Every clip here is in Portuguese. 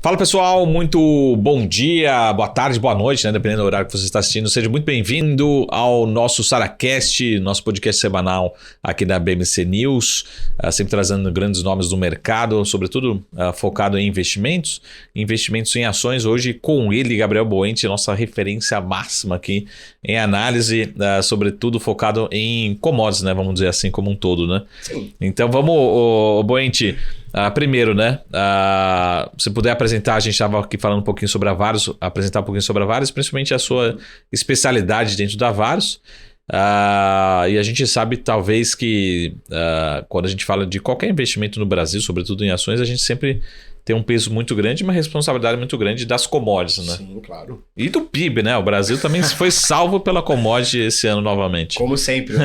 Fala pessoal, muito bom dia, boa tarde, boa noite, né? Dependendo do horário que você está assistindo. Seja muito bem-vindo ao nosso SaraCast, nosso podcast semanal aqui da BMC News, sempre trazendo grandes nomes do mercado, sobretudo focado em investimentos em ações. Hoje com ele, Gabriel Boente, nossa referência máxima aqui em análise, sobretudo focado em commodities, né? Vamos dizer assim, como um todo, né? Sim. Então vamos, Boente. Primeiro, né? Se puder apresentar, a gente estava aqui falando um pouquinho sobre a Varus, apresentar um pouquinho sobre a Varus, principalmente a sua especialidade dentro da Varus. E a gente sabe, talvez, que quando a gente fala de qualquer investimento no Brasil, sobretudo em ações, a gente sempre tem um peso muito grande, uma responsabilidade muito grande das commodities, né? Sim, claro. E do PIB, né? O Brasil também foi salvo pela commodity esse ano novamente. Como sempre.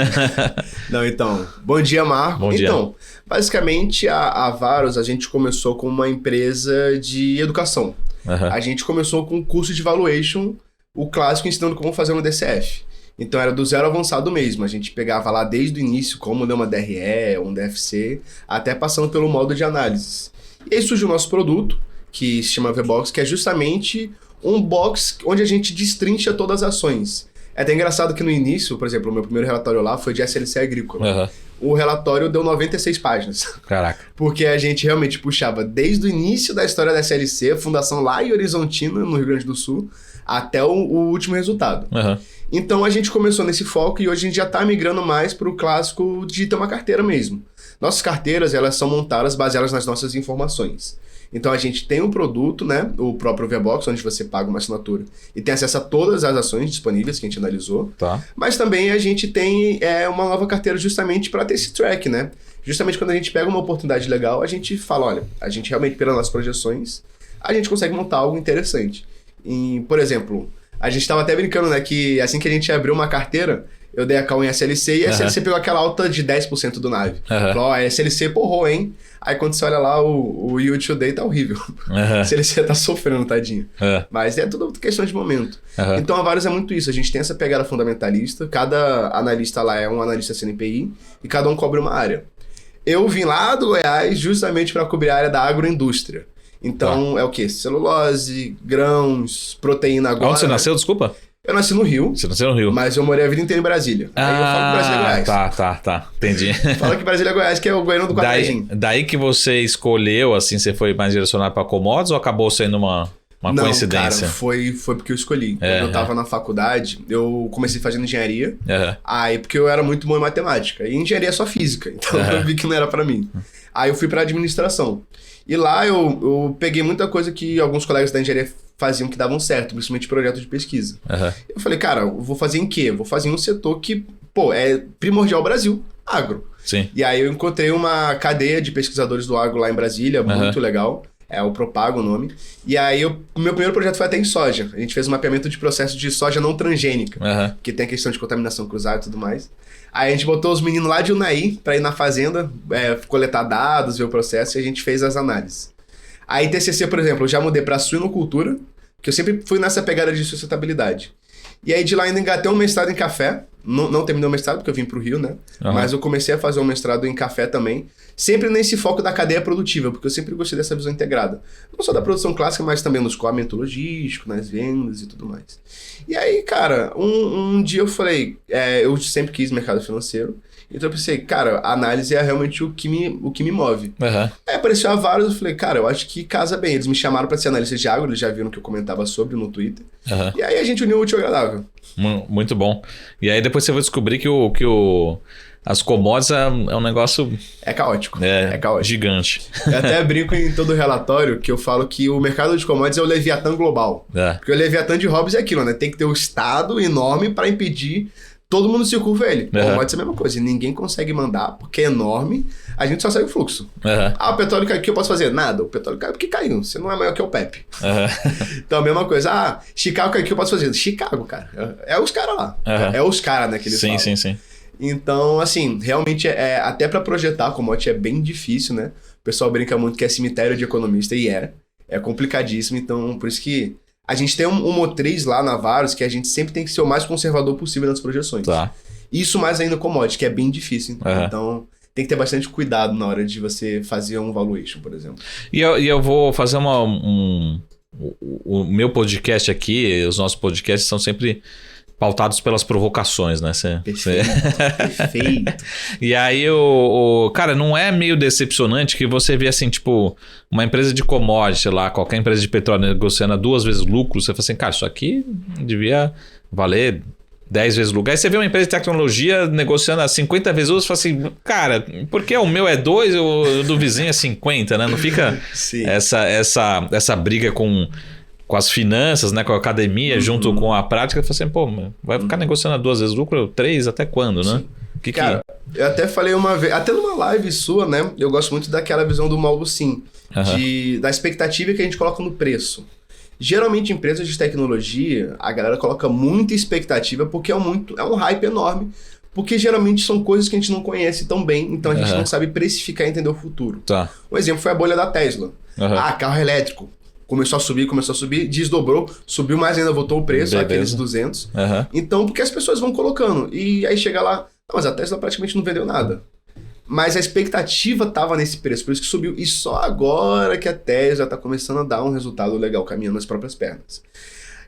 Não, então, bom dia, Marco. Bom dia. Então, basicamente, a Varus, a gente começou com uma empresa de educação. Uhum. A gente começou com um curso de valuation, o clássico ensinando como fazer um DCF. Então, era do zero avançado mesmo. A gente pegava lá desde o início como dar uma DRE, um DFC, até passando pelo modo de análise. E aí surgiu o nosso produto, que se chama VBox, que é justamente um box onde a gente destrincha todas as ações. É até engraçado que no início, por exemplo, o meu primeiro relatório lá foi de SLC Agrícola. Uhum. O relatório deu 96 páginas. Caraca. Porque a gente realmente puxava desde o início da história da SLC, a fundação lá em Horizontina, no Rio Grande do Sul, até o último resultado. Uhum. Então a gente começou nesse foco e hoje a gente já está migrando mais para o clássico de ter uma carteira mesmo. Nossas carteiras, elas são montadas baseadas nas nossas informações. Então a gente tem um produto, né, o próprio VBox, onde você paga uma assinatura e tem acesso a todas as ações disponíveis que a gente analisou. Tá. Mas também a gente tem uma nova carteira justamente para ter esse track, né? Justamente quando a gente pega uma oportunidade legal, a gente fala, olha, a gente realmente, pelas nossas projeções, a gente consegue montar algo interessante. E, por exemplo, a gente estava até brincando, né, que assim que a gente abriu uma carteira, eu dei a call em SLC e a SLC pegou aquela alta de 10% do NAV. Falou, ó, a SLC porrou, hein? Aí quando você olha lá, o yield today tá horrível. A SLC tá sofrendo, tadinho. Mas é tudo questão de momento. Então a Varus é muito isso. A gente tem essa pegada fundamentalista. Cada analista lá é um analista CNPI e cada um cobre uma área. Eu vim lá do Goiás justamente para cobrir a área da agroindústria. Então é o quê? Celulose, grãos, proteína agora. Onde você nasceu, desculpa? Eu nasci no Rio. Você nasceu no Rio. Mas eu morei a vida inteira em Brasília. Aí eu falo que Brasília é Goiás. Tá. Entendi. Fala que Brasília é Goiás, que é o goiano do quadradinho. Daí que você escolheu, assim, você foi mais direcionado para commodities ou acabou sendo uma coincidência? Cara, foi porque eu escolhi. Quando eu tava na faculdade, eu comecei fazendo engenharia. Aí, porque eu era muito bom em matemática. E engenharia é só física. Então eu vi que não era pra mim. Aí eu fui pra administração. E lá eu peguei muita coisa que alguns colegas da engenharia faziam que davam certo, principalmente projetos de pesquisa. Eu falei, cara, eu vou fazer em quê? Eu vou fazer em um setor que, é primordial Brasil, agro. Sim. E aí eu encontrei uma cadeia de pesquisadores do agro lá em Brasília, muito legal. É o Propago o nome. E aí o meu primeiro projeto foi até em soja. A gente fez um mapeamento de processo de soja não transgênica, que tem a questão de contaminação cruzada e tudo mais. Aí a gente botou os meninos lá de Unai pra ir na fazenda, coletar dados, ver o processo, e a gente fez as análises. Aí TCC, por exemplo, eu já mudei pra suinocultura, que eu sempre fui nessa pegada de sustentabilidade. E aí de lá ainda engatei um mestrado em café. Não terminei o mestrado porque eu vim pro Rio, né? Mas eu comecei a fazer um mestrado em café também. Sempre nesse foco da cadeia produtiva, porque eu sempre gostei dessa visão integrada. Não só da produção clássica, mas também no escoamento logístico, nas vendas e tudo mais. E aí, cara, um dia eu falei, eu sempre quis mercado financeiro. Então eu pensei, cara, a análise é realmente o que me move. Aí apareceu a Varus, eu falei, cara, eu acho que casa bem. Eles me chamaram pra ser analista de agro, eles já viram que eu comentava sobre no Twitter. E aí a gente uniu o útil ao agradável. Muito bom. E aí depois você vai descobrir que as commodities é um negócio... É caótico. É caótico. Gigante. Eu até brinco em todo relatório que eu falo que o mercado de commodities é o Leviatã global. Porque o Leviatã de Hobbes é aquilo, né? Tem que ter um estado enorme para impedir todo mundo se curva ele. Commodities é a mesma coisa. Ninguém consegue mandar porque é enorme. A gente só segue o fluxo. O petróleo caiu, o que eu posso fazer? Nada. O petróleo caiu porque caiu. Você não é maior que o Pepe. Então a mesma coisa. Chicago caiu, o que eu posso fazer? Chicago, cara. É os caras lá. É os caras, né? Que eles falam. Sim. Então, assim, realmente até para projetar commodity é bem difícil, né? O pessoal brinca muito que é cemitério de economista e é complicadíssimo. Então, por isso que a gente tem um motriz lá na Varus que a gente sempre tem que ser o mais conservador possível nas projeções. Isso mais ainda commodity, que é bem difícil. Então, tem que ter bastante cuidado na hora de você fazer um valuation, por exemplo. E eu vou fazer o meu podcast aqui, os nossos podcasts são sempre pautados pelas provocações, né? Perfeito. E aí, cara, não é meio decepcionante que você vê assim, tipo, uma empresa de commodity lá, qualquer empresa de petróleo negociando a 2 vezes lucro, você fala assim, cara, isso aqui devia valer 10 vezes lucro. Aí você vê uma empresa de tecnologia negociando a 50 vezes lucro, você fala assim, cara, porque o meu é 2 e o do vizinho é 50, né? Não fica essa briga com as finanças, né, com a academia, junto com a prática, você assim, pô, vai ficar negociando a 2 vezes lucro, 3 até quando, né? Cara, eu até falei uma vez, até numa live sua, né, eu gosto muito daquela visão do Malvo Sim, da expectativa que a gente coloca no preço. Geralmente, empresas de tecnologia, a galera coloca muita expectativa porque é um hype enorme, porque geralmente são coisas que a gente não conhece tão bem, então a gente não sabe precificar e entender o futuro. Tá. Um exemplo foi a bolha da Tesla. Carro elétrico. Começou a subir, desdobrou, subiu mais ainda, voltou o preço, aqueles 200. Então, porque as pessoas vão colocando. E aí chega lá, mas a Tesla praticamente não vendeu nada. Mas a expectativa estava nesse preço, por isso que subiu. E só agora que a Tesla está começando a dar um resultado legal, caminhando nas próprias pernas.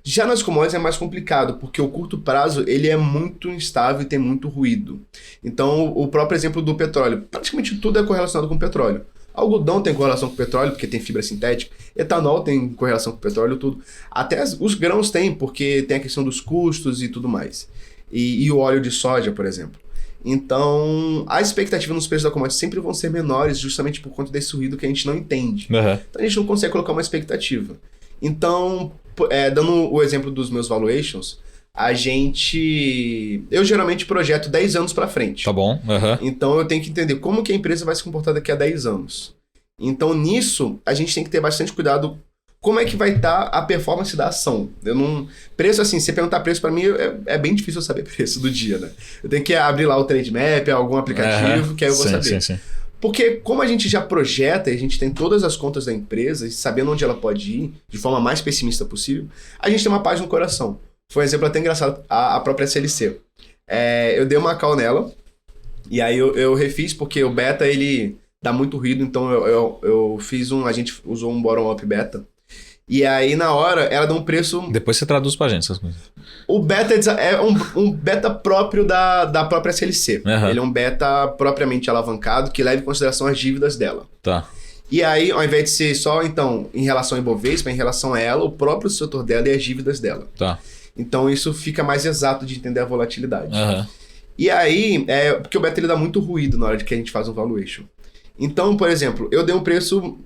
Já nas commodities é mais complicado, porque o curto prazo ele é muito instável e tem muito ruído. Então, o próprio exemplo do petróleo, praticamente tudo é correlacionado com o petróleo. Algodão tem correlação com o petróleo, porque tem fibra sintética. Etanol tem correlação com o petróleo, tudo. Até os grãos tem, porque tem a questão dos custos e tudo mais. E o óleo de soja, por exemplo. Então, a expectativa nos preços da commodity sempre vão ser menores, justamente por conta desse ruído que a gente não entende. Então, a gente não consegue colocar uma expectativa. Então, dando o exemplo dos meus valuations, eu geralmente projeto 10 anos para frente. Tá bom. Então eu tenho que entender como que a empresa vai se comportar daqui a 10 anos. Então nisso, a gente tem que ter bastante cuidado como é que vai estar a performance da ação. Preço assim, se você perguntar preço para mim, é bem difícil eu saber preço do dia, né? Eu tenho que abrir lá o Trade Map, algum aplicativo, que aí eu vou saber. Sim. Porque como a gente já projeta e a gente tem todas as contas da empresa, e sabendo onde ela pode ir, de forma mais pessimista possível, a gente tem uma paz no coração. Foi um exemplo até engraçado, a própria SLC. Eu dei uma call nela, e aí eu refiz, porque o beta, ele dá muito ruído, então eu fiz a gente usou um bottom-up beta, e aí na hora, ela dá um preço... Depois você traduz pra gente essas coisas. O beta é um beta próprio da própria SLC. Ele é um beta propriamente alavancado, que leva em consideração as dívidas dela. Tá. E aí, ao invés de ser só, então, em relação ao Ibovespa, em relação a ela, o próprio setor dela e as dívidas dela. Tá. Então isso fica mais exato de entender a volatilidade. E aí, porque o beta ele dá muito ruído na hora de que a gente faz um valuation. Então, por exemplo, eu dei um preço,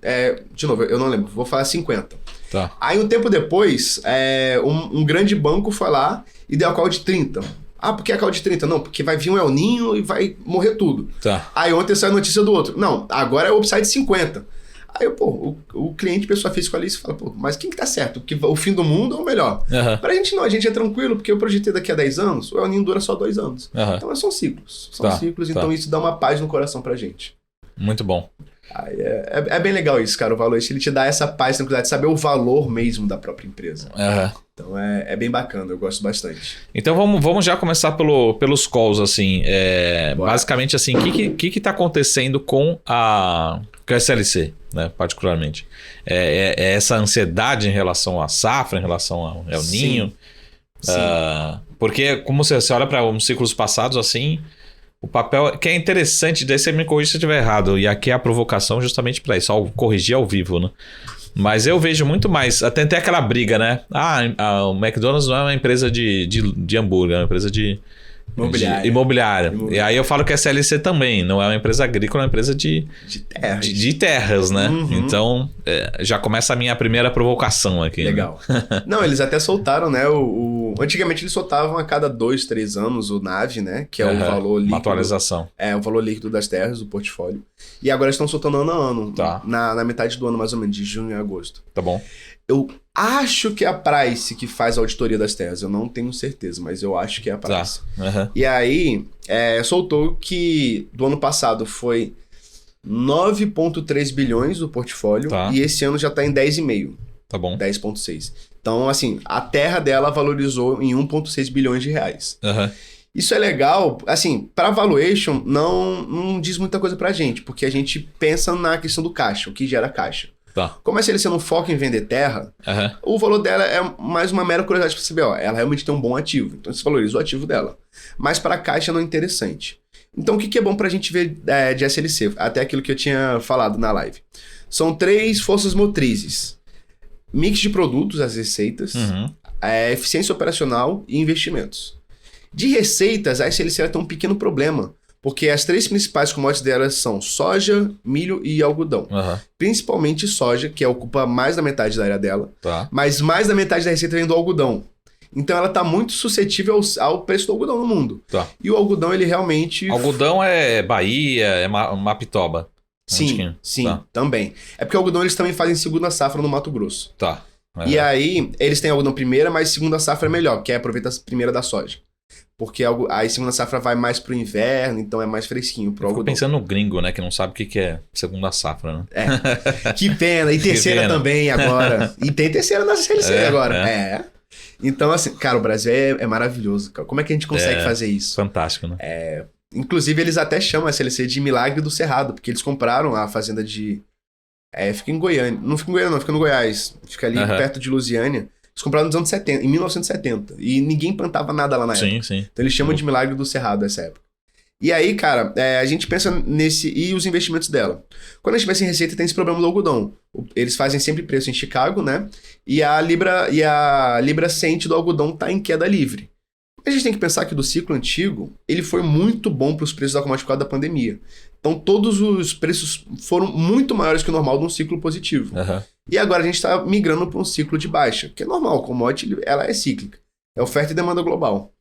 de novo, eu não lembro, vou falar 50. Tá. Aí um tempo depois, um grande banco foi lá e deu a call de 30. Ah, por que a call de 30? Não, porque vai vir um El Niño e vai morrer tudo. Tá. Aí ontem saiu a notícia do outro. Não, agora é o upside 50. Aí, o cliente, pessoa física ali, você fala, mas quem que tá certo? O fim do mundo ou o melhor? Pra gente não, a gente é tranquilo, porque eu projetei daqui a 10 anos, o El Niño dura só 2 anos. Então são ciclos. Então isso dá uma paz no coração pra gente. Muito bom. Aí é bem legal isso, cara. O valor, ele te dá essa paz, tranquilidade de saber o valor mesmo da própria empresa. Então é bem bacana, eu gosto bastante. Então vamos já começar pelos calls, assim. Basicamente, assim, o que tá acontecendo com a SLC, né, particularmente? É essa ansiedade em relação à safra, em relação ao El Niño? Sim. Porque, como você olha para uns ciclos passados, assim, o papel que é interessante, daí você me corrige se eu estiver errado, e aqui é a provocação justamente para isso, corrigir ao vivo, né? Mas eu vejo muito mais, até aquela briga, né? O McDonald's não é uma empresa de hambúrguer, é uma empresa de imobiliária. E aí eu falo que a SLC também não é uma empresa agrícola, é uma empresa de terras, né? Então já começa a minha primeira provocação aqui. Legal. Né? Não, eles até soltaram, né? Antigamente eles soltavam a cada 2, 3 anos o NAV, né? Que é o valor líquido. Uma atualização. O valor líquido das terras, do portfólio. E agora estão soltando ano a ano. Tá. Na metade do ano, mais ou menos, de junho e agosto. Tá bom. Eu acho que é a Price que faz a auditoria das terras. Eu não tenho certeza, mas eu acho que é a Price. Tá. E aí, soltou que do ano passado foi 9,3 bilhões o portfólio. Tá. E esse ano já está em 10,5. Tá bom. 10,6. Então, assim, a terra dela valorizou em 1,6 bilhões de reais. Isso é legal, assim, para valuation não diz muita coisa pra gente, porque a gente pensa na questão do caixa, o que gera caixa. Tá. Como a SLC não foca em vender terra, o valor dela é mais uma mera curiosidade pra saber, ó, ela realmente tem um bom ativo, então você valoriza o ativo dela. Mas para caixa não é interessante. Então o que é bom pra gente ver de SLC? Até aquilo que eu tinha falado na live. São 3 forças motrizes. Mix de produtos, as receitas, eficiência operacional e investimentos. De receitas, a SLC tem um pequeno problema, porque as 3 principais commodities delas são soja, milho e algodão. Principalmente soja, que ocupa mais da metade da área dela, mas mais da metade da receita vem do algodão. Então ela está muito suscetível ao preço do algodão no mundo. E o algodão, ele realmente... Algodão é Bahia, é Mapitoba. Sim, também. É porque o algodão eles também fazem segunda safra no Mato Grosso. E aí, eles têm algodão primeira, mas segunda safra é melhor, que é aproveita a primeira da soja. Porque a segunda safra vai mais pro inverno, então é mais fresquinho pro algodão. Tô pensando no gringo, né? Que não sabe o que é segunda safra, né? Que pena. E terceira também agora. E tem terceira na SLC agora. Então, assim, cara, o Brasil é maravilhoso. Como é que a gente consegue fazer isso? Fantástico, né? Inclusive, eles até chamam a SLC de Milagre do Cerrado, porque eles compraram a fazenda de... fica em Goiânia. Não fica em Goiânia, não. Fica no Goiás. Fica ali perto de Lusiânia. Eles compraram nos anos 70, em 1970. E ninguém plantava nada lá na época. Sim. Então eles chamam de Milagre do Cerrado essa época. E aí, cara, a gente pensa nesse... E os investimentos dela. Quando a gente pensa em receita, tem esse problema do algodão. Eles fazem sempre preço em Chicago, né? E a Libra Cent do algodão tá em queda livre. A gente tem que pensar que do ciclo antigo, ele foi muito bom para os preços da commodity por causa da pandemia. Então todos os preços foram muito maiores que o normal de um ciclo positivo. E agora a gente está migrando para um ciclo de baixa, que é normal, a commodity ela é cíclica. É oferta e demanda global.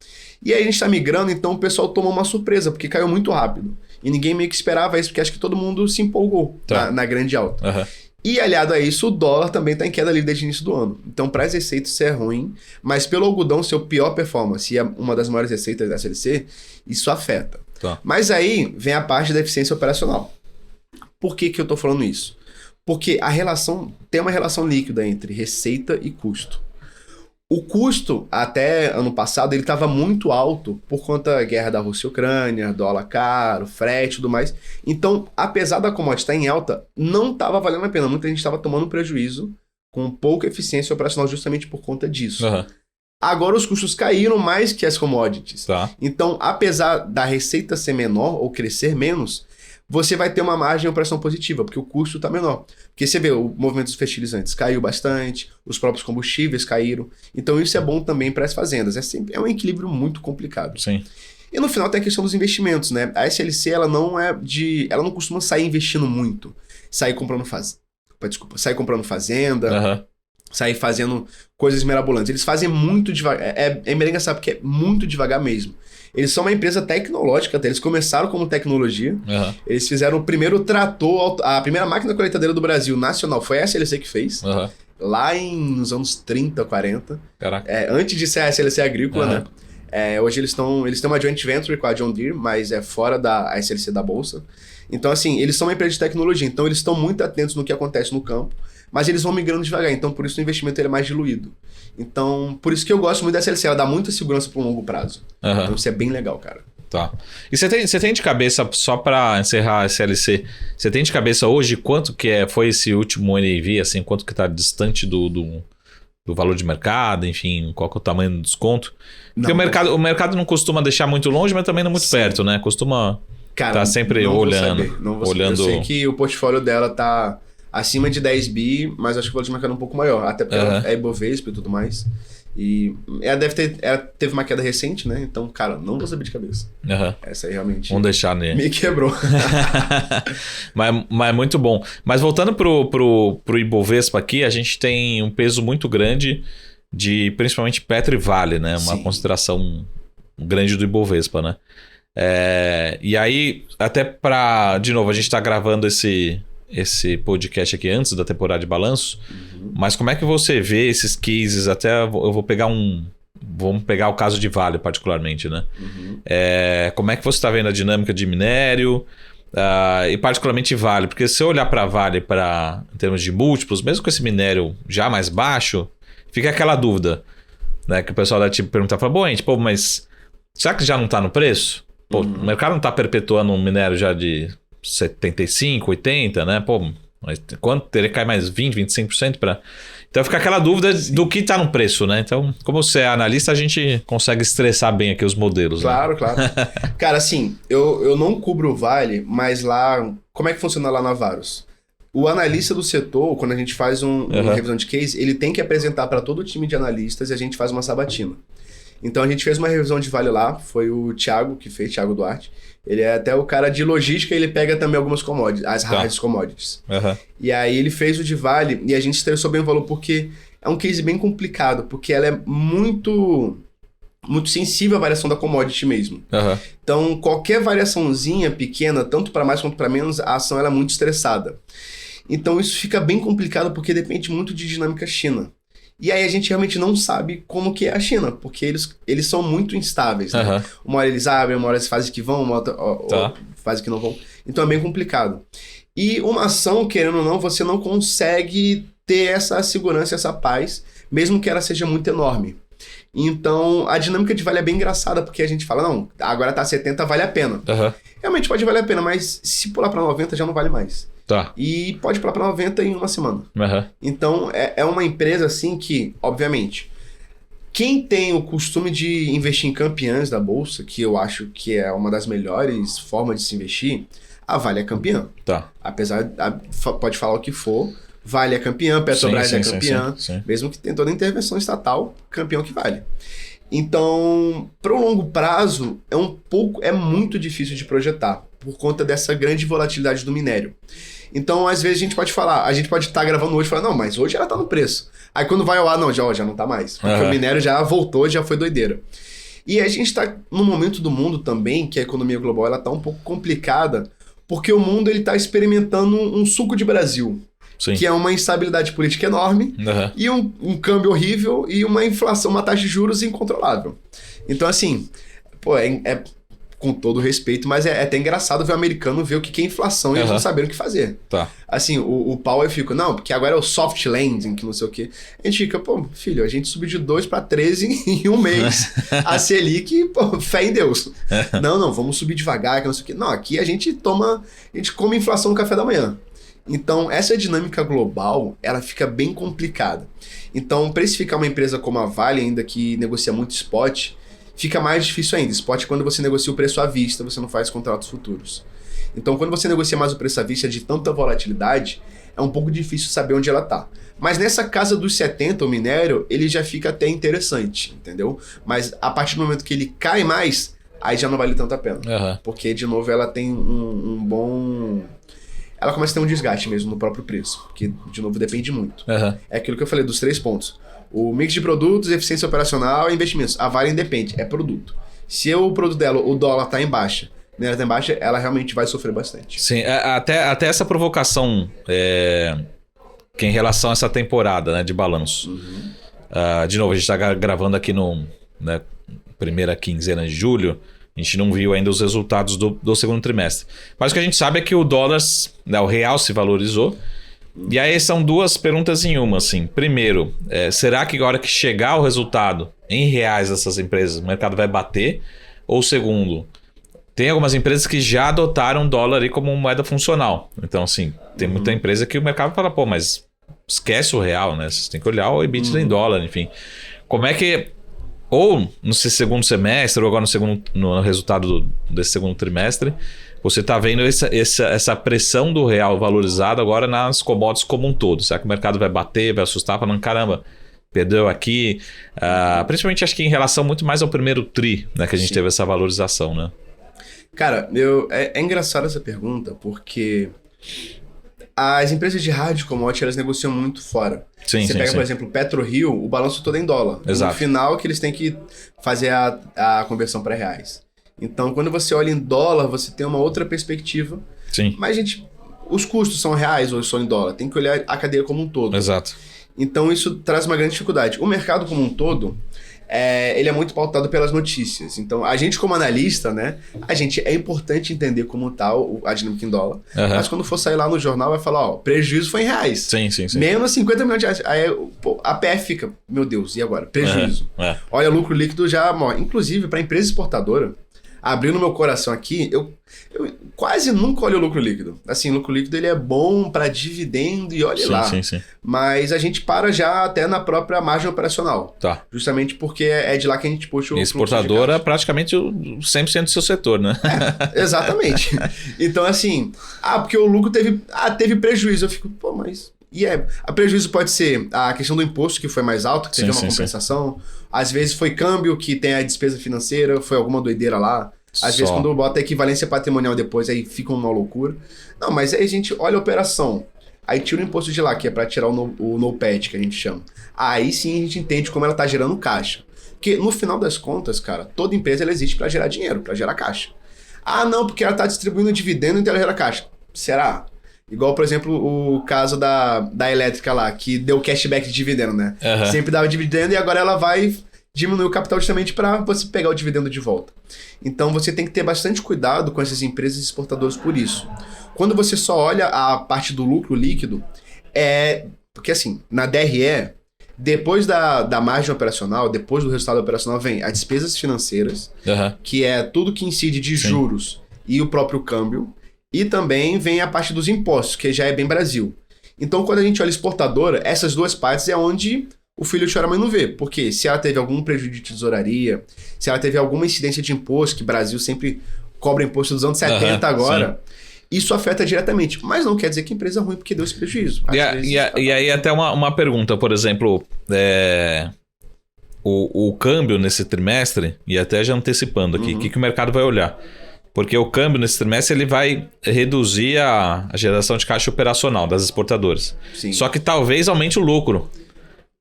E aí a gente está migrando, então o pessoal tomou uma surpresa, porque caiu muito rápido. E ninguém meio que esperava isso, porque acho que todo mundo se empolgou na grande alta. E aliado a isso, o dólar também está em queda livre desde o início do ano. Então, para as receitas, isso é ruim. Mas pelo algodão ser o pior performance e é uma das maiores receitas da SLC, isso afeta. Mas aí vem a parte da eficiência operacional. Por que eu estou falando isso? Porque tem uma relação líquida entre receita e custo. O custo, até ano passado, ele estava muito alto por conta da guerra da Rússia e Ucrânia, dólar caro, frete e tudo mais. Então, apesar da commodity estar em alta, não estava valendo a pena. Muita gente estava tomando prejuízo com pouca eficiência operacional justamente por conta disso. Agora os custos caíram mais que as commodities. Então, apesar da receita ser menor ou crescer menos, você vai ter uma margem de operação positiva, porque o custo está menor. Porque você vê, o movimento dos fertilizantes caiu bastante, os próprios combustíveis caíram. Então isso é bom também para as fazendas. É um equilíbrio muito complicado. E no final tem a questão dos investimentos, né? A SLC, ela não costuma sair investindo muito. Sair comprando fazenda, sair fazendo coisas mirabolantes. Eles fazem muito devagar. É meio engraçado, porque é muito devagar mesmo. Eles são uma empresa tecnológica, eles começaram como tecnologia. Eles fizeram o primeiro trator, a primeira máquina colheitadeira do Brasil nacional foi a SLC que fez. Lá nos anos 30, 40. Antes de ser a SLC agrícola, né? Hoje eles têm uma joint venture com a John Deere, mas é fora da SLC da Bolsa. Então, assim, eles são uma empresa de tecnologia, então eles estão muito atentos no que acontece no campo, mas eles vão migrando devagar, então por isso o investimento ele é mais diluído. Então, por isso que eu gosto muito da SLC, ela dá muita segurança para um longo prazo. Então isso é bem legal, cara. E você tem de cabeça, só para encerrar a SLC, você tem de cabeça hoje quanto que foi esse último NAV, assim, quanto que tá distante do valor de mercado, enfim, qual que é o tamanho do desconto? Porque o mercado não costuma deixar muito longe, mas também não muito perto, né? Costuma tá sempre olhando. Eu sei que o portfólio dela tá acima de 10 bi, mas acho que o valor de mercado é um pouco maior, até porque ela é Ibovespa e tudo mais. E ela teve uma queda recente, né? Então, cara, não vou saber de cabeça. Essa aí realmente vamos deixar nele. Me quebrou. mas muito bom. Mas voltando pro Ibovespa aqui, a gente tem um peso muito grande de principalmente Petro e Vale, né? Uma consideração grande do Ibovespa, né? E aí, até de novo, a gente tá gravando esse podcast aqui antes da temporada de balanço, mas como é que você vê esses cases? Até eu vou pegar vamos pegar o caso de Vale particularmente, né? Como é que você está vendo a dinâmica de minério e particularmente Vale? Porque se eu olhar para Vale em termos de múltiplos, mesmo com esse minério já mais baixo, fica aquela dúvida, né? Que o pessoal da tipo perguntar, fala, bom, gente, mas será que já não está no preço? Pô, o mercado não está perpetuando um minério já de 75, 80, né? Pô, mas quanto? Teria que cair mais 20, 25% para... Então fica aquela dúvida do que está no preço, né? Então, como você é analista, a gente consegue estressar bem aqui os modelos. Claro, né? claro. Cara, assim, eu não cubro o Vale, mas lá... Como é que funciona lá na Varus? O analista do setor, quando a gente faz uma revisão de case, ele tem que apresentar para todo o time de analistas e a gente faz uma sabatina. Então a gente fez uma revisão de Vale lá, foi o Thiago que fez, Thiago Duarte. Ele é até o cara de logística e ele pega também algumas commodities, as hard commodities. E aí ele fez o de Vale e a gente estressou bem o valor porque é um case bem complicado, porque ela é muito sensível à variação da commodity mesmo. Então qualquer variaçãozinha pequena, tanto para mais quanto para menos, a ação ela é muito estressada. Então isso fica bem complicado porque depende muito de dinâmica China. E aí a gente realmente não sabe como que é a China, porque eles são muito instáveis, né? Uma hora eles abrem, uma hora eles fazem que vão, uma outra fazem que não vão. Então é bem complicado. E uma ação, querendo ou não, você não consegue ter essa segurança, essa paz, mesmo que ela seja muito enorme. Então a dinâmica de Vale é bem engraçada, porque a gente fala, não, agora tá 70, vale a pena. Realmente pode valer a pena, mas se pular para 90 já não vale mais. E pode pular para 90 em uma semana. Então é uma empresa assim que, obviamente, quem tem o costume de investir em campeãs da bolsa, que eu acho que é uma das melhores formas de se investir, a Vale é campeã. Apesar, pode falar o que for, Vale é campeã, Petrobras é campeã, sim. Mesmo que tenha toda a intervenção estatal, campeão que vale. Então, para o longo prazo, é muito difícil de projetar, por conta dessa grande volatilidade do minério. Então, às vezes a gente pode estar gravando hoje e falar, não, mas hoje ela tá no preço. Aí quando vai ao ar, não, já não tá mais. Porque o minério já voltou, já foi doideira. E a gente tá num momento do mundo também, que a economia global ela tá um pouco complicada, porque o mundo ele tá experimentando um suco de Brasil. Sim. Que é uma instabilidade política enorme, e um câmbio horrível e uma inflação, uma taxa de juros incontrolável. Então, assim, pô, com todo respeito, mas é até engraçado ver o americano ver o que é inflação e eles não saberem o que fazer. Assim, o Powell fica, não, porque agora é o soft landing, que não sei o quê. A gente fica, pô, filho, a gente subiu de 2 para 13 em um mês. A Selic, pô, fé em Deus. Não, vamos subir devagar, que não sei o quê. Não, aqui a gente come inflação no café da manhã. Então, essa dinâmica global, ela fica bem complicada. Então, precificar uma empresa como a Vale, ainda que negocia muito spot, fica mais difícil ainda. Spot é quando você negocia o preço à vista, você não faz contratos futuros. Então, quando você negocia mais o preço à vista de tanta volatilidade, é um pouco difícil saber onde ela está. Mas nessa casa dos 70, o minério, ele já fica até interessante, entendeu? Mas a partir do momento que ele cai mais, aí já não vale tanto a pena. Porque, de novo, ela tem um bom... Ela começa a ter um desgaste mesmo no próprio preço, porque, de novo, depende muito. É aquilo que eu falei dos 3 pontos. O mix de produtos, eficiência operacional e investimentos. A Vale independe, é produto. Se o produto dela, o dólar tá em baixa, a minério tá em baixa, ela realmente vai sofrer bastante. Sim, até essa provocação que em relação a essa temporada, né, de balanço. De novo, a gente tá gravando aqui no primeira quinzena de julho. A gente não viu ainda os resultados do segundo trimestre. Mas o que a gente sabe é que o dólar, o real se valorizou. E aí são 2 perguntas em uma, assim. Primeiro, será que agora que chegar o resultado em reais dessas empresas, o mercado vai bater? Ou segundo, tem algumas empresas que já adotaram o dólar aí como moeda funcional. Então, assim, tem muita empresa que o mercado fala, pô, mas esquece o real, né? Você tem que olhar o EBITDA em dólar, enfim. Como é que... Ou no segundo semestre, ou agora no resultado desse segundo trimestre, você está vendo essa pressão do real valorizado agora nas commodities como um todo. Será que o mercado vai bater, vai assustar, falando, caramba, perdeu aqui? Principalmente acho que em relação muito mais ao primeiro tri, né, que a gente teve essa valorização, né? Cara, é engraçada essa pergunta, porque as empresas de hard commodity, elas negociam muito fora. Você pega, por exemplo, o PetroRio, o balanço todo é em dólar. Exato. No final que eles têm que fazer a conversão para reais. Então, quando você olha em dólar, você tem uma outra perspectiva. Sim. Mas, gente, os custos são reais ou são em dólar? Tem que olhar a cadeia como um todo. Exato. Então, isso traz uma grande dificuldade. O mercado como um todo, ele é muito pautado pelas notícias. Então, a gente como analista, né, é importante entender como tá a dinâmica em dólar. Mas quando for sair lá no jornal, vai falar, ó, prejuízo foi em reais. Sim. Menos 50 milhões de reais. Aí a PF fica, meu Deus, e agora? Prejuízo. Olha, lucro líquido já morre. Inclusive, para empresa exportadora, abrindo meu coração aqui, eu quase nunca olho o lucro líquido. Assim, o lucro líquido ele é bom para dividendo e olha lá. Sim. Mas a gente para já até na própria margem operacional. Tá. justamente porque é de lá que a gente puxa o exportadora é praticamente o 100% do seu setor, né? Exatamente. Então, assim, porque o lucro teve prejuízo. Eu fico, pô, mas... a prejuízo pode ser a questão do imposto que foi mais alto, que teve uma compensação. Às vezes foi câmbio, que tem a despesa financeira, foi alguma doideira lá. Às vezes quando bota a equivalência patrimonial depois, aí fica uma loucura. Não, mas aí a gente olha a operação. Aí tira o imposto de lá, que é para tirar o NOPAT, que a gente chama. Aí sim a gente entende como ela tá gerando caixa. Porque no final das contas, cara, toda empresa ela existe para gerar dinheiro, para gerar caixa. Não, porque ela tá distribuindo dividendo, então ela gera caixa. Será? Igual, por exemplo, o caso da elétrica lá, que deu cashback de dividendo, né? Sempre dava dividendo e agora ela vai diminuir o capital justamente para você pegar o dividendo de volta. Então você tem que ter bastante cuidado com essas empresas exportadoras por isso. Quando você só olha a parte do lucro líquido, porque assim, na DRE, depois da margem operacional, depois do resultado operacional, vem as despesas financeiras, que é tudo que incide de juros e o próprio câmbio. E também vem a parte dos impostos, que já é bem Brasil. Então, quando a gente olha exportadora, essas duas partes é onde o filho chora, mas não vê. Porque se ela teve algum prejuízo de tesouraria, se ela teve alguma incidência de imposto, que o Brasil sempre cobra imposto dos anos 70 agora, isso afeta diretamente. Mas não quer dizer que a empresa é ruim porque deu esse prejuízo. E aí até uma pergunta, por exemplo, o câmbio nesse trimestre, e até já antecipando aqui, o que o mercado vai olhar? Porque o câmbio nesse trimestre ele vai reduzir a geração de caixa operacional das exportadoras. Só que talvez aumente o lucro.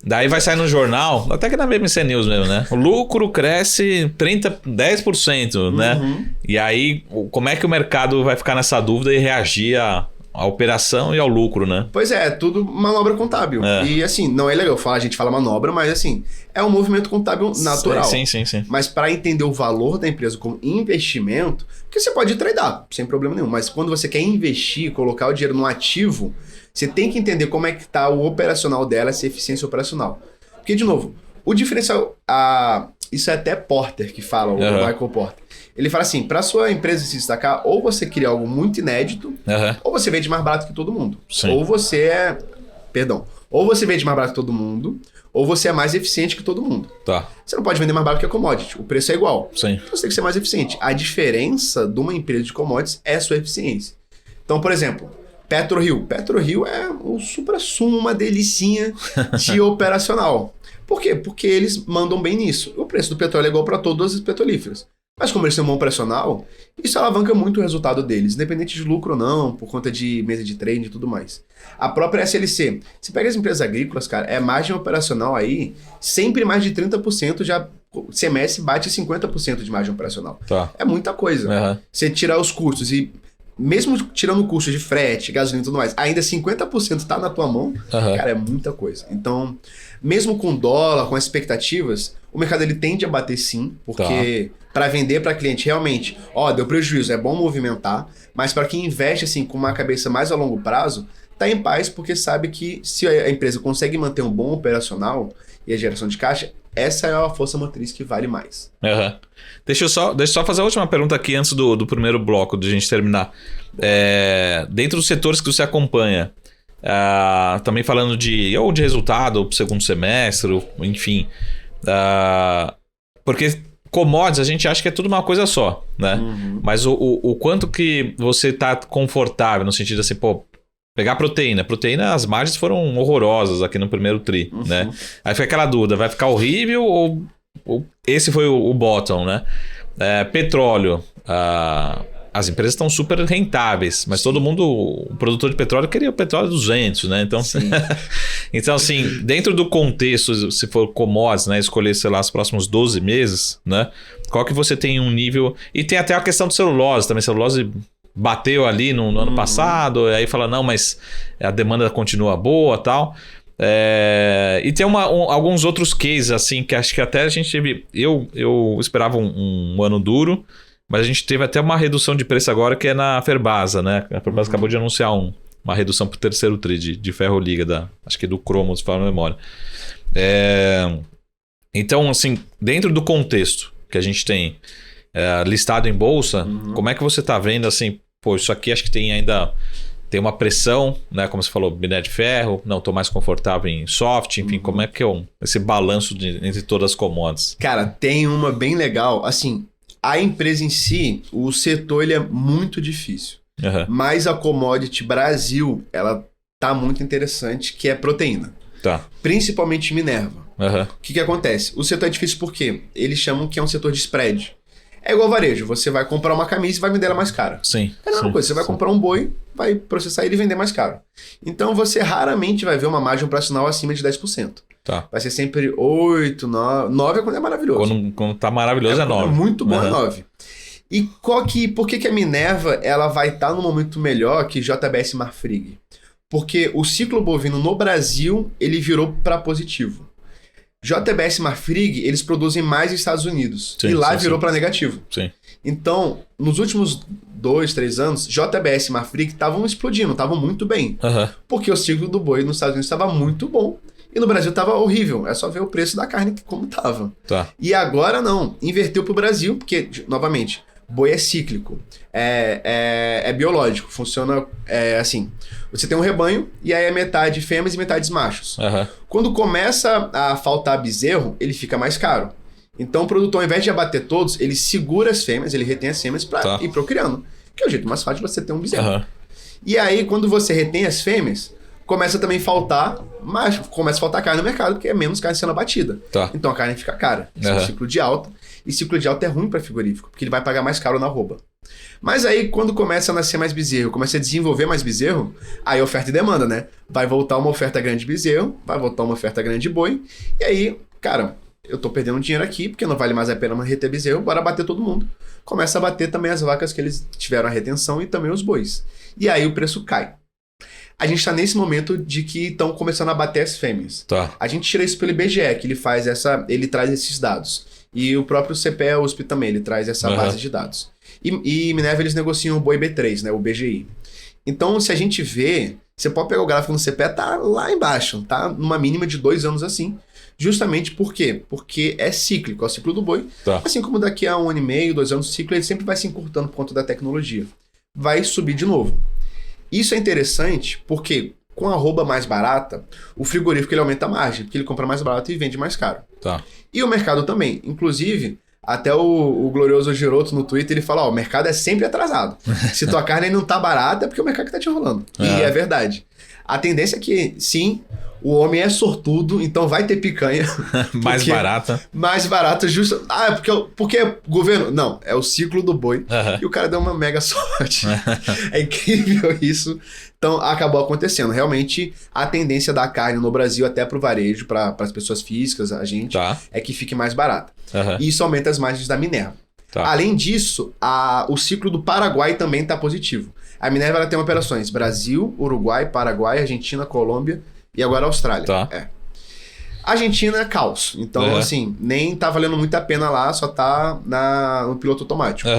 Daí vai sair no jornal, até que na BMC News mesmo, né? O lucro cresce 10%, né? E aí, como é que o mercado vai ficar nessa dúvida e reagir à operação e ao lucro, né? Pois é tudo manobra contábil. E assim, não é legal falar, a gente fala manobra, mas assim, é um movimento contábil natural. Sim. Mas para entender o valor da empresa como investimento, porque você pode tradar, sem problema nenhum, mas quando você quer investir, colocar o dinheiro no ativo, você tem que entender como é que está o operacional dela, essa eficiência operacional. Porque, de novo, o diferencial... isso é até Porter que fala, o Michael Porter. Ele fala assim, para sua empresa se destacar, ou você cria algo muito inédito, ou você vende mais barato que todo mundo. Ou você vende mais barato que todo mundo, ou você é mais eficiente que todo mundo. Você não pode vender mais barato que a commodity, o preço é igual. Então você tem que ser mais eficiente. A diferença de uma empresa de commodities é a sua eficiência. Então, por exemplo... PetroRio é o supra-sumo, uma delicinha de operacional. Por quê? Porque eles mandam bem nisso. O preço do petróleo é igual para todas as petrolíferas. Mas como eles têm um bom operacional, isso alavanca muito o resultado deles, independente de lucro ou não, por conta de mesa de trade e tudo mais. A própria SLC, você pega as empresas agrícolas, cara, margem operacional aí, sempre mais de 30%, já semestre bate 50% de margem operacional. É muita coisa. Você tirar os custos e... Mesmo tirando o custo de frete, gasolina e tudo mais, ainda 50% tá na tua mão, cara, é muita coisa. Então, mesmo com dólar, com as expectativas, o mercado ele tende a bater sim, porque para vender para cliente realmente, deu prejuízo, é bom movimentar, mas para quem investe assim com uma cabeça mais a longo prazo, tá em paz porque sabe que se a empresa consegue manter um bom operacional e a geração de caixa, essa é a força motriz que vale mais. Deixa eu só fazer a última pergunta aqui antes do primeiro bloco, de a gente terminar. Dentro dos setores que você acompanha, também falando de resultado, ou segundo semestre, enfim. Porque commodities a gente acha que é tudo uma coisa só, né? Mas o quanto que você está confortável, no sentido assim, pegar proteína, as margens foram horrorosas aqui no primeiro tri, né? Aí fica aquela dúvida, vai ficar horrível ou esse foi o bottom, né? Petróleo, as empresas estão super rentáveis, mas todo mundo, o produtor de petróleo queria o petróleo 200, né? Então, então assim, dentro do contexto, se for commodities, né, escolher, sei lá, os próximos 12 meses, né? Qual que você tem um nível... E tem até a questão de celulose também, celulose... Bateu ali no ano passado, aí fala, não, mas a demanda continua boa e tal. E tem alguns outros cases, assim, que acho que até a gente teve... Eu esperava um ano duro, mas a gente teve até uma redução de preço agora, que é na Ferbasa, né? A Ferbasa acabou de anunciar uma redução pro terceiro tri de ferro-liga, acho que do cromo, se falar na memória. Então, assim, dentro do contexto que a gente tem listado em bolsa, como é que você tá vendo, assim, pô, isso aqui acho que tem uma pressão, né? Como você falou, minério de ferro, não, tô mais confortável em soft, enfim, como é que é esse balanço entre todas as commodities? Cara, tem uma bem legal, assim, a empresa em si, o setor ele é muito difícil, mas a commodity Brasil, ela tá muito interessante, que é proteína. Tá. Principalmente Minerva. O que acontece? O setor é difícil porque eles chamam que é um setor de spread. É igual varejo, você vai comprar uma camisa e vai vender ela mais cara. Sim. É a mesma coisa, você vai comprar um boi, vai processar ele e vender mais caro. Então você raramente vai ver uma margem operacional acima de 10%. Tá. Vai ser sempre 8, 9 é quando é maravilhoso. Quando tá maravilhoso é 9. Muito bom é 9. E por que a Minerva ela vai estar num momento melhor que JBS Marfrig? Porque o ciclo bovino no Brasil, ele virou para positivo. JBS Marfrig, eles produzem mais nos Estados Unidos. E lá virou para negativo. Sim. Então, nos últimos 2, 3 anos, JBS e Marfrig estavam explodindo, estavam muito bem. Porque o ciclo do boi nos Estados Unidos estava muito bom. E no Brasil estava horrível. É só ver o preço da carne como estava. Tá. E agora não. Inverteu para o Brasil, porque, novamente, boi é cíclico. É biológico. Funciona assim. Você tem um rebanho e aí é metade fêmeas e metade machos. Quando começa a faltar bezerro, ele fica mais caro. Então o produtor, ao invés de abater todos, ele segura as fêmeas, ele retém as fêmeas para ir procriando. Que é o jeito mais fácil de você ter um bezerro. E aí, quando você retém as fêmeas, começa também a faltar macho, começa a faltar carne no mercado, porque é menos carne sendo abatida. Então a carne fica cara. Isso é um ciclo de alta. E ciclo de alta é ruim para frigorífico, porque ele vai pagar mais caro na arroba. Mas aí, quando começa a nascer mais bezerro, começa a desenvolver mais bezerro, aí oferta e demanda, né? Vai voltar uma oferta grande de bezerro, vai voltar uma oferta grande de boi, e aí, cara, eu tô perdendo dinheiro aqui, porque não vale mais a pena reter bezerro, bora bater todo mundo. Começa a bater também as vacas que eles tiveram a retenção e também os bois. E aí o preço cai. A gente tá nesse momento de que estão começando a bater as fêmeas. A gente tira isso pelo IBGE, que ele traz esses dados. E o próprio CPE USP também, ele traz essa base de dados. E Minerva, eles negociam o boi B3, né, o BGI. Então, se a gente vê, você pode pegar o gráfico no CPE, tá lá embaixo, tá numa mínima de 2 anos assim. Justamente por quê? Porque é cíclico, é o ciclo do boi. Assim como daqui a 1 ano e meio, 2 anos, o ciclo ele sempre vai se encurtando por conta da tecnologia. Vai subir de novo. Isso é interessante porque com a arroba mais barata, o frigorífico ele aumenta a margem, porque ele compra mais barato e vende mais caro. E o mercado também. Inclusive, até o glorioso Giroto no Twitter, ele fala, o mercado é sempre atrasado. Se tua carne não tá barata, é porque o mercado que tá te enrolando. E é verdade. A tendência é que, sim, o homem é sortudo, então vai ter picanha. Mais barata. Mais barata, justo. Porque governo... Não, é o ciclo do boi. E o cara deu uma mega sorte. É incrível isso. Então, acabou acontecendo. Realmente, a tendência da carne no Brasil, até pro varejo, para as pessoas físicas, a gente, é que fique mais barata. E isso aumenta as margens da Minerva. Além disso, o ciclo do Paraguai também está positivo. A Minerva ela tem operações Brasil, Uruguai, Paraguai, Argentina, Colômbia e agora Austrália. Argentina é caos. Então, assim, nem tá valendo muito a pena lá, só tá no piloto automático.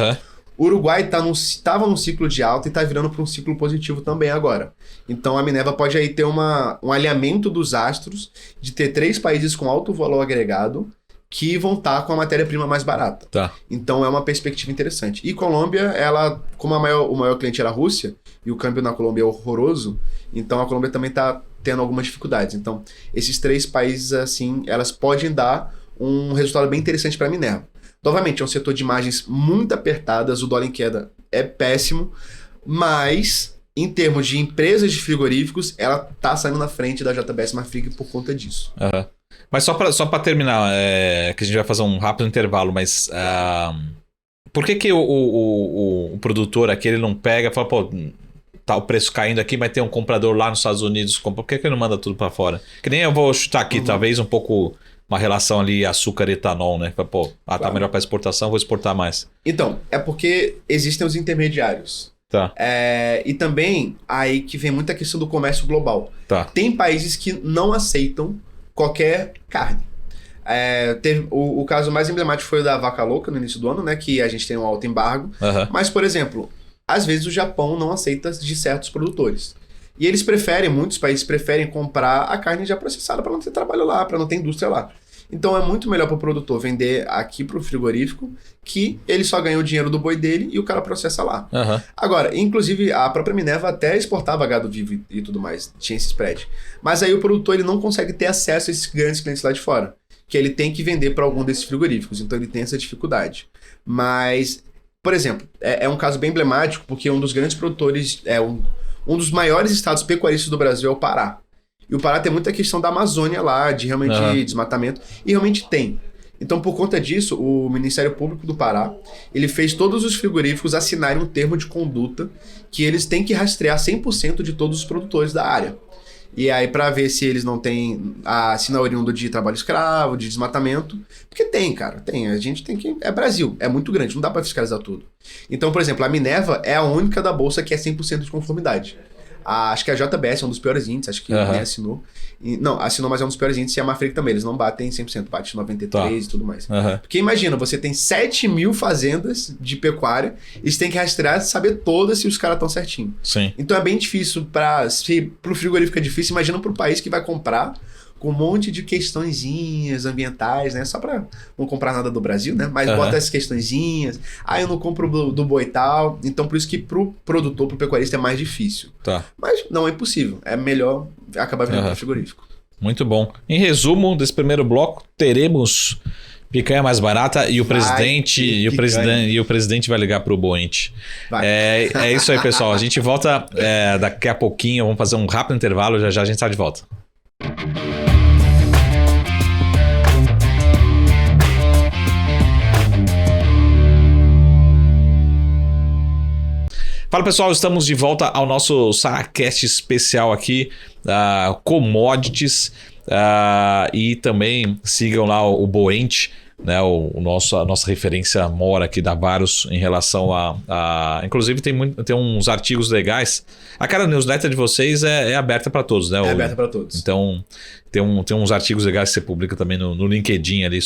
O Uruguai tava num ciclo de alta e tá virando para um ciclo positivo também agora. Então a Minerva pode aí ter um alinhamento dos astros de ter 3 países com alto valor agregado que vão estar com a matéria-prima mais barata. Então é uma perspectiva interessante. E Colômbia, ela, como o maior cliente era a Rússia, e o câmbio na Colômbia é horroroso, então a Colômbia também está tendo algumas dificuldades. Então, esses 3 países, assim, elas podem dar um resultado bem interessante para a Minerva. Novamente, é um setor de margens muito apertadas, o dólar em queda é péssimo, mas em termos de empresas de frigoríficos, ela está saindo na frente da JBS Marfrig por conta disso. Mas só para terminar, que a gente vai fazer um rápido intervalo, mas por que o produtor aqui ele não pega e fala, pô, tá o preço caindo aqui, mas tem um comprador lá nos Estados Unidos, por que ele não manda tudo para fora? Que nem eu vou chutar aqui, talvez um pouco uma relação ali açúcar e etanol, né? Pô, tá melhor para exportação, vou exportar mais. Então, é porque existem os intermediários. Tá. E também aí que vem muita questão do comércio global. Tá. Tem países que não aceitam qualquer carne. Teve, o caso mais emblemático foi o da vaca louca no início do ano, né? Que a gente tem um alto embargo. Mas, por exemplo, às vezes o Japão não aceita de certos produtores. E eles muitos países preferem comprar a carne já processada para não ter trabalho lá, para não ter indústria lá. Então é muito melhor para o produtor vender aqui para o frigorífico, que ele só ganha o dinheiro do boi dele e o cara processa lá. Agora, inclusive, a própria Minerva até exportava gado vivo e tudo mais, tinha esse spread. Mas aí o produtor ele não consegue ter acesso a esses grandes clientes lá de fora, que ele tem que vender para algum desses frigoríficos, então ele tem essa dificuldade. Mas, por exemplo, é um caso bem emblemático, porque um dos grandes produtores, um dos maiores estados pecuaristas do Brasil é o Pará. E o Pará tem muita questão da Amazônia lá, de realmente desmatamento, e realmente tem. Então, por conta disso, o Ministério Público do Pará, ele fez todos os frigoríficos assinarem um termo de conduta que eles têm que rastrear 100% de todos os produtores da área. E aí, para ver se eles não têm a sina oriundo de trabalho escravo, de desmatamento. Porque tem, cara, tem. A gente tem que... É Brasil, é muito grande, não dá para fiscalizar tudo. Então, por exemplo, a Minerva é a única da Bolsa que é 100% de conformidade. Acho que a JBS é um dos piores índices, acho que nem assinou. Não, assinou, mas é um dos piores índices, e a Marfrig também, eles não batem 100%, bate 93% e tudo mais. Porque imagina, você tem 7 mil fazendas de pecuária, eles têm que rastrear, saber todas se os caras estão certinho. Sim. Então é bem difícil, se pro frigorífico é difícil, imagina pro país que vai comprar com um monte de questõezinhas ambientais, né? Só pra não comprar nada do Brasil, né? Mas bota essas questõezinhas. Eu não compro do boi tal. Então, por isso que pro produtor, pro pecuarista é mais difícil. Tá. Mas não é impossível. É melhor acabar vendendo pro frigorífico. Muito bom. Em resumo desse primeiro bloco, teremos picanha mais barata e o presidente vai ligar pro Boente. É isso aí, pessoal. A gente volta daqui a pouquinho. Vamos fazer um rápido intervalo. Já a gente está de volta. Fala pessoal, estamos de volta ao nosso SaraCast especial aqui, Commodities, e também sigam lá o Boente, né, a nossa referência mora aqui da Varus em relação inclusive tem uns artigos legais. A cara newsletter de vocês é aberta para todos, né? Aberta para todos. Então tem uns artigos legais que você publica também no LinkedIn ali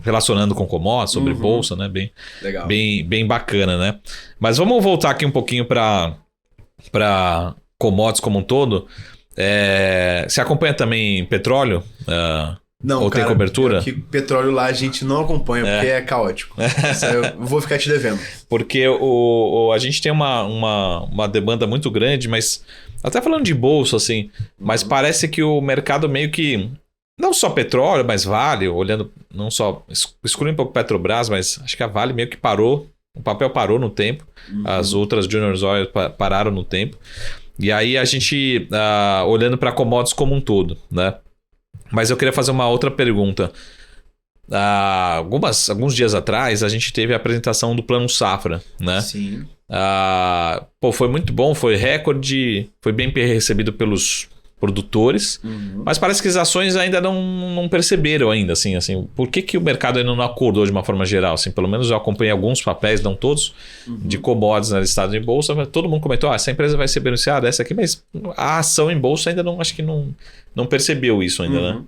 relacionando com commodities, sobre bolsa, né? Legal. Bem bacana, né? Mas vamos voltar aqui um pouquinho para commodities como um todo. Você acompanha também petróleo? Não, ou cara, tem cobertura? Que petróleo lá a gente não acompanha, porque é caótico. Eu vou ficar te devendo. Porque a gente tem uma demanda muito grande, mas até falando de bolsa, assim, mas parece que o mercado meio que... Não só petróleo, mas Vale, olhando não só... Excluindo um pouco Petrobras, mas acho que a Vale meio que parou. O papel parou no tempo. As outras Junior Oil pararam no tempo. E aí a gente... olhando para commodities como um todo, né? Mas eu queria fazer uma outra pergunta. Alguns dias atrás, a gente teve a apresentação do Plano Safra, né? Sim. Foi muito bom, foi recorde, foi bem recebido pelos produtores, mas parece que as ações ainda não perceberam ainda, assim, por que o mercado ainda não acordou de uma forma geral, assim, pelo menos eu acompanhei alguns papéis, não todos, de commodities listados em bolsa, mas todo mundo comentou, essa empresa vai ser beneficiada, essa aqui, mas a ação em bolsa ainda acho que não percebeu isso ainda, né?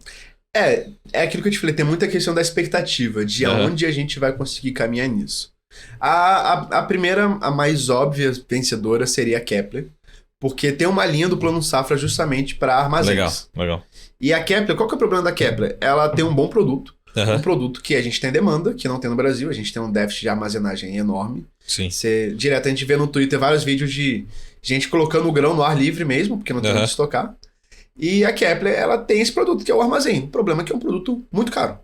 É aquilo que eu te falei, tem muita questão da expectativa, de aonde a gente vai conseguir caminhar nisso. A primeira, a mais óbvia vencedora seria a Kepler, porque tem uma linha do Plano Safra justamente para armazéns. Legal. E a Kepler, qual que é o problema da Kepler? Ela tem um bom produto, um produto que a gente tem demanda, que não tem no Brasil, a gente tem um déficit de armazenagem enorme. Sim. Direto a gente vê no Twitter vários vídeos de gente colocando o grão no ar livre mesmo, porque não tem onde estocar. E a Kepler, ela tem esse produto que é o armazém. O problema é que é um produto muito caro.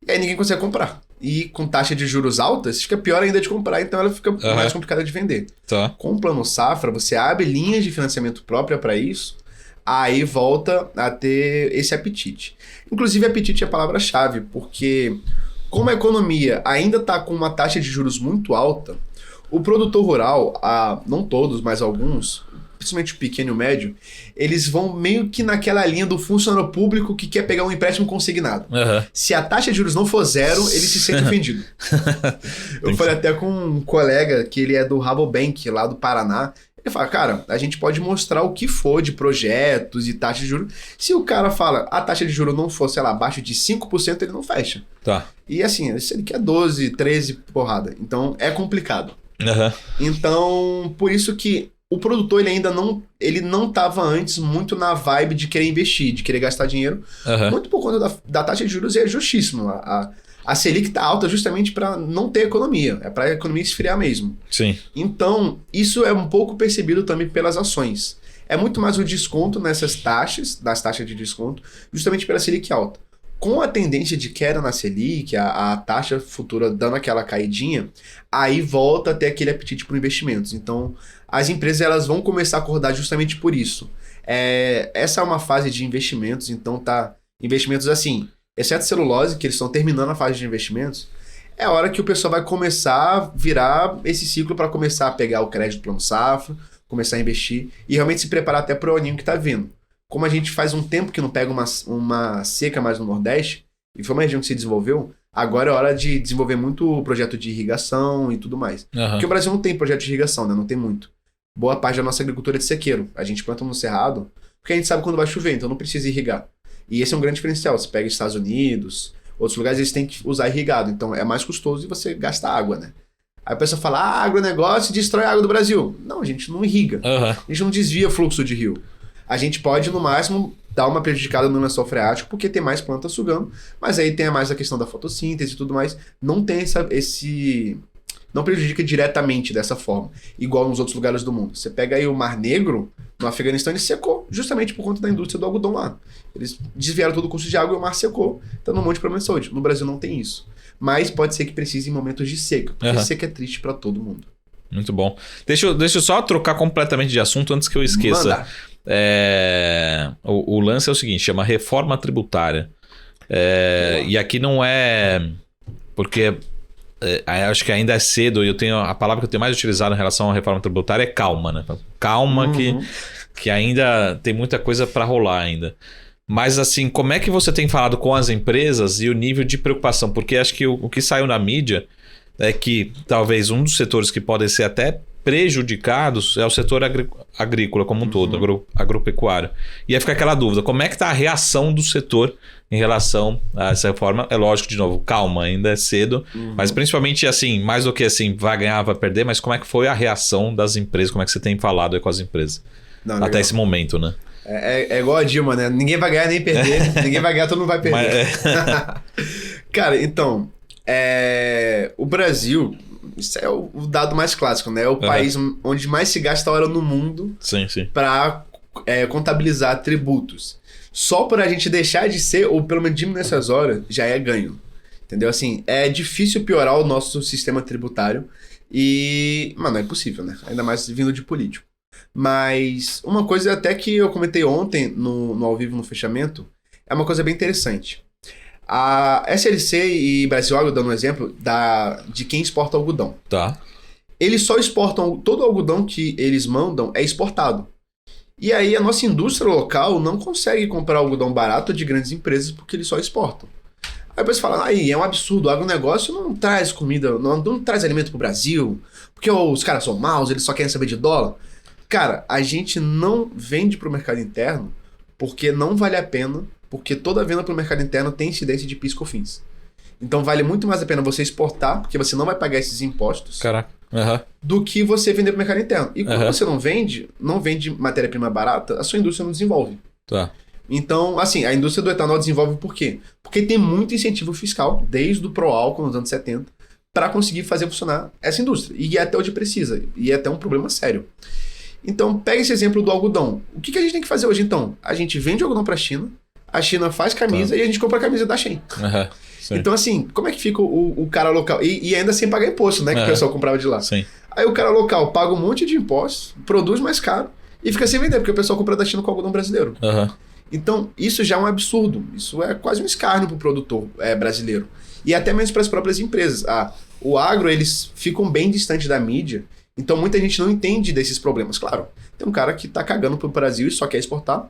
E aí ninguém consegue comprar. E com taxa de juros altas, fica pior ainda de comprar, então ela fica mais complicada de vender. Tá. Com o Plano Safra, você abre linhas de financiamento própria para isso, aí volta a ter esse apetite. Inclusive, apetite é a palavra-chave, porque como a economia ainda está com uma taxa de juros muito alta, o produtor rural, não todos, mas alguns, principalmente o pequeno e o médio, eles vão meio que naquela linha do funcionário público que quer pegar um empréstimo consignado. Se a taxa de juros não for zero, ele se sente ofendido. Eu falei até com um colega que ele é do Rabobank, lá do Paraná. Ele fala, cara, a gente pode mostrar o que for de projetos e taxa de juros. Se o cara fala, a taxa de juros não for, sei lá, abaixo de 5%, ele não fecha. Tá. E assim, se ele quer 12, 13, porrada. Então, é complicado. Então, por isso que o produtor, ele não tava antes muito na vibe de querer investir, de querer gastar dinheiro. Muito por conta da taxa de juros, é justíssimo. A Selic tá alta justamente para não ter economia. É para a economia esfriar mesmo. Sim. Então, isso é um pouco percebido também pelas ações. É muito mais o desconto nessas taxas, das taxas de desconto, justamente pela Selic alta. Com a tendência de queda na Selic, a taxa futura dando aquela caidinha, aí volta a ter aquele apetite por investimentos. Então, as empresas elas vão começar a acordar justamente por isso. Essa é uma fase de investimentos, então investimentos assim, exceto celulose, que eles estão terminando a fase de investimentos, é a hora que o pessoal vai começar a virar esse ciclo para começar a pegar o crédito plano safra, começar a investir e realmente se preparar até para o aninho que está vindo. Como a gente faz um tempo que não pega uma seca mais no Nordeste, e foi uma região que se desenvolveu, agora é hora de desenvolver muito projeto de irrigação e tudo mais. Porque o Brasil não tem projeto de irrigação, né? Não tem muito. Boa parte da nossa agricultura é de sequeiro. A gente planta no cerrado, porque a gente sabe quando vai chover, então não precisa irrigar. E esse é um grande diferencial. Você pega Estados Unidos, outros lugares, eles têm que usar irrigado. Então é mais custoso e você gasta água, né? Aí a pessoa fala, agronegócio destrói a água do Brasil. Não, a gente não irriga. A gente não desvia fluxo de rio. A gente pode, no máximo, dar uma prejudicada no lençol freático, porque tem mais plantas sugando, mas aí tem mais a questão da fotossíntese e tudo mais. Não tem não prejudica diretamente dessa forma, igual nos outros lugares do mundo. Você pega aí o Mar Negro, no Afeganistão, ele secou, justamente por conta da indústria do algodão lá. Eles desviaram todo o custo de água e o mar secou, dando um monte de problema de saúde. No Brasil não tem isso. Mas pode ser que precise em momentos de seca, porque seca é triste para todo mundo. Muito bom. Deixa eu só trocar completamente de assunto antes que eu esqueça. O lance é o seguinte, chama reforma tributária. E aqui não é... Porque acho que ainda é cedo e a palavra que eu tenho mais utilizado em relação à reforma tributária é calma, né? Calma que ainda tem muita coisa para rolar ainda. Mas assim, como é que você tem falado com as empresas e o nível de preocupação? Porque acho que o que saiu na mídia é que talvez um dos setores que podem ser até prejudicados é o setor agrícola como um todo, agropecuário. E aí fica aquela dúvida, como é que está a reação do setor em relação a essa reforma? É lógico, de novo, calma, ainda é cedo, mas principalmente assim, mais do que assim, vai ganhar, vai perder, mas como é que foi a reação das empresas? Como é que você tem falado aí com as empresas? Até esse momento, né? É igual a Dilma, né? Ninguém vai ganhar nem perder, ninguém vai ganhar, todo mundo vai perder. Cara, então, o Brasil... Isso é o dado mais clássico, né? É o país onde mais se gasta hora no mundo para contabilizar tributos. Só por a gente deixar de ser, ou pelo menos diminuir essas horas, já é ganho. Entendeu? Assim, é difícil piorar o nosso sistema tributário e... Mas não é impossível, né? Ainda mais vindo de político. Mas uma coisa até que eu comentei ontem no ao vivo, no fechamento, é uma coisa bem interessante. A SLC e Brasil Agro, dando um exemplo, de quem exporta algodão. Tá. Eles só exportam, todo o algodão que eles mandam é exportado. E aí a nossa indústria local não consegue comprar algodão barato de grandes empresas porque eles só exportam. Aí depois fala, é um absurdo, o agronegócio não traz comida, não traz alimento pro Brasil, porque os caras são maus, eles só querem saber de dólar. Cara, a gente não vende pro mercado interno porque não vale a pena, porque toda venda para o mercado interno tem incidência de PIS e COFINS. Então vale muito mais a pena você exportar, porque você não vai pagar esses impostos, do que você vender para o mercado interno. E quando você não vende matéria-prima barata, a sua indústria não desenvolve. Tá. Então, assim, a indústria do etanol desenvolve por quê? Porque tem muito incentivo fiscal, desde o pró-álcool nos anos 70, para conseguir fazer funcionar essa indústria. E até onde precisa. E é até um problema sério. Então, pega esse exemplo do algodão. O que a gente tem que fazer hoje, então? A gente vende algodão para a China faz camisa e a gente compra a camisa da Shein. Então, assim, como é que fica o cara local? E ainda sem pagar imposto, né? Que o pessoal comprava de lá. Sim. Aí o cara local paga um monte de impostos, produz mais caro e fica sem vender, porque o pessoal compra da China com algodão brasileiro. Então, isso já é um absurdo. Isso é quase um escárnio pro produtor brasileiro. E até mesmo para as próprias empresas. O agro, eles ficam bem distantes da mídia. Então, muita gente não entende desses problemas. Claro, tem um cara que tá cagando pro Brasil e só quer exportar.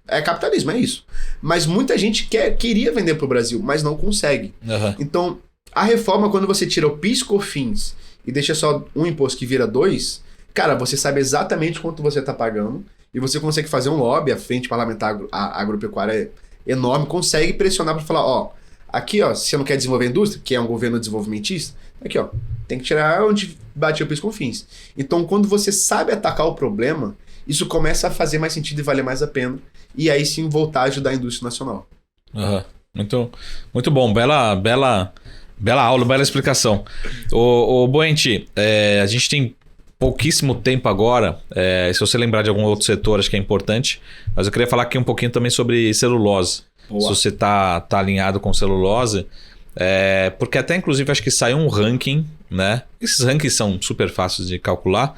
É capitalismo, é isso. Mas muita gente queria vender pro Brasil, mas não consegue. Então, a reforma, quando você tira o PIS, COFINS e deixa só um imposto que vira 2, cara, você sabe exatamente quanto você tá pagando e você consegue fazer um lobby, a Frente Parlamentar Agropecuária é enorme, consegue pressionar para falar, ó, aqui, ó, se você não quer desenvolver a indústria, que é um governo desenvolvimentista, aqui, ó, tem que tirar onde bate o PIS, COFINS. Então, quando você sabe atacar o problema, isso começa a fazer mais sentido e valer mais a pena. E aí sim voltar a ajudar a indústria nacional. Muito bom, bela aula, bela explicação. Ô Boenti, a gente tem pouquíssimo tempo agora, se você lembrar de algum outro setor, acho que é importante, mas eu queria falar aqui um pouquinho também sobre celulose. Boa. Se você tá alinhado com celulose, porque até inclusive acho que saiu um ranking, né? Esses rankings são super fáceis de calcular,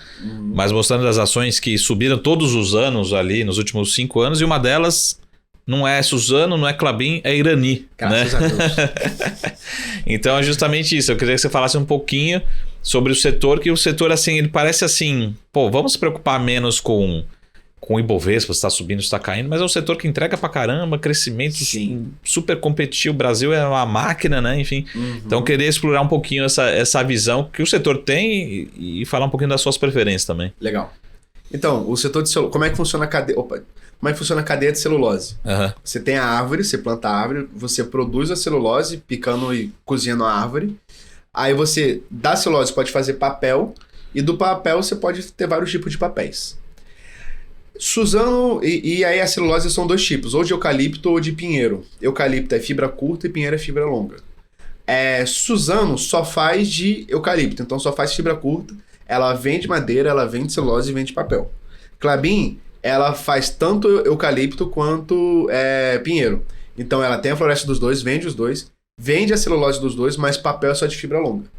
mas mostrando as ações que subiram todos os anos ali, nos últimos 5 anos, e uma delas não é Suzano, não é Klabin, é Irani. Graças a Deus. Então é justamente isso, eu queria que você falasse um pouquinho sobre o setor, que o setor assim, ele parece assim, pô, vamos se preocupar menos com o Ibovespa, se está subindo, se está caindo, mas é um setor que entrega pra caramba, crescimento super competitivo, o Brasil é uma máquina, né? Enfim, então eu queria explorar um pouquinho essa visão que o setor tem e falar um pouquinho das suas preferências também. Legal. Então, o setor de celulose, como é que funciona a cadeia? Como é que funciona a cadeia de celulose? Você tem a árvore, você planta a árvore, você produz a celulose, picando e cozinhando a árvore, aí você, da celulose, pode fazer papel, e do papel você pode ter vários tipos de papéis. Suzano, e aí a celulose são 2 tipos, ou de eucalipto ou de pinheiro. Eucalipto é fibra curta e pinheiro é fibra longa. Suzano só faz de eucalipto, então só faz fibra curta, ela vende madeira, ela vende celulose e vende papel. Klabin, ela faz tanto eucalipto quanto pinheiro. Então ela tem a floresta dos dois, vende os dois, vende a celulose dos dois, mas papel é só de fibra longa.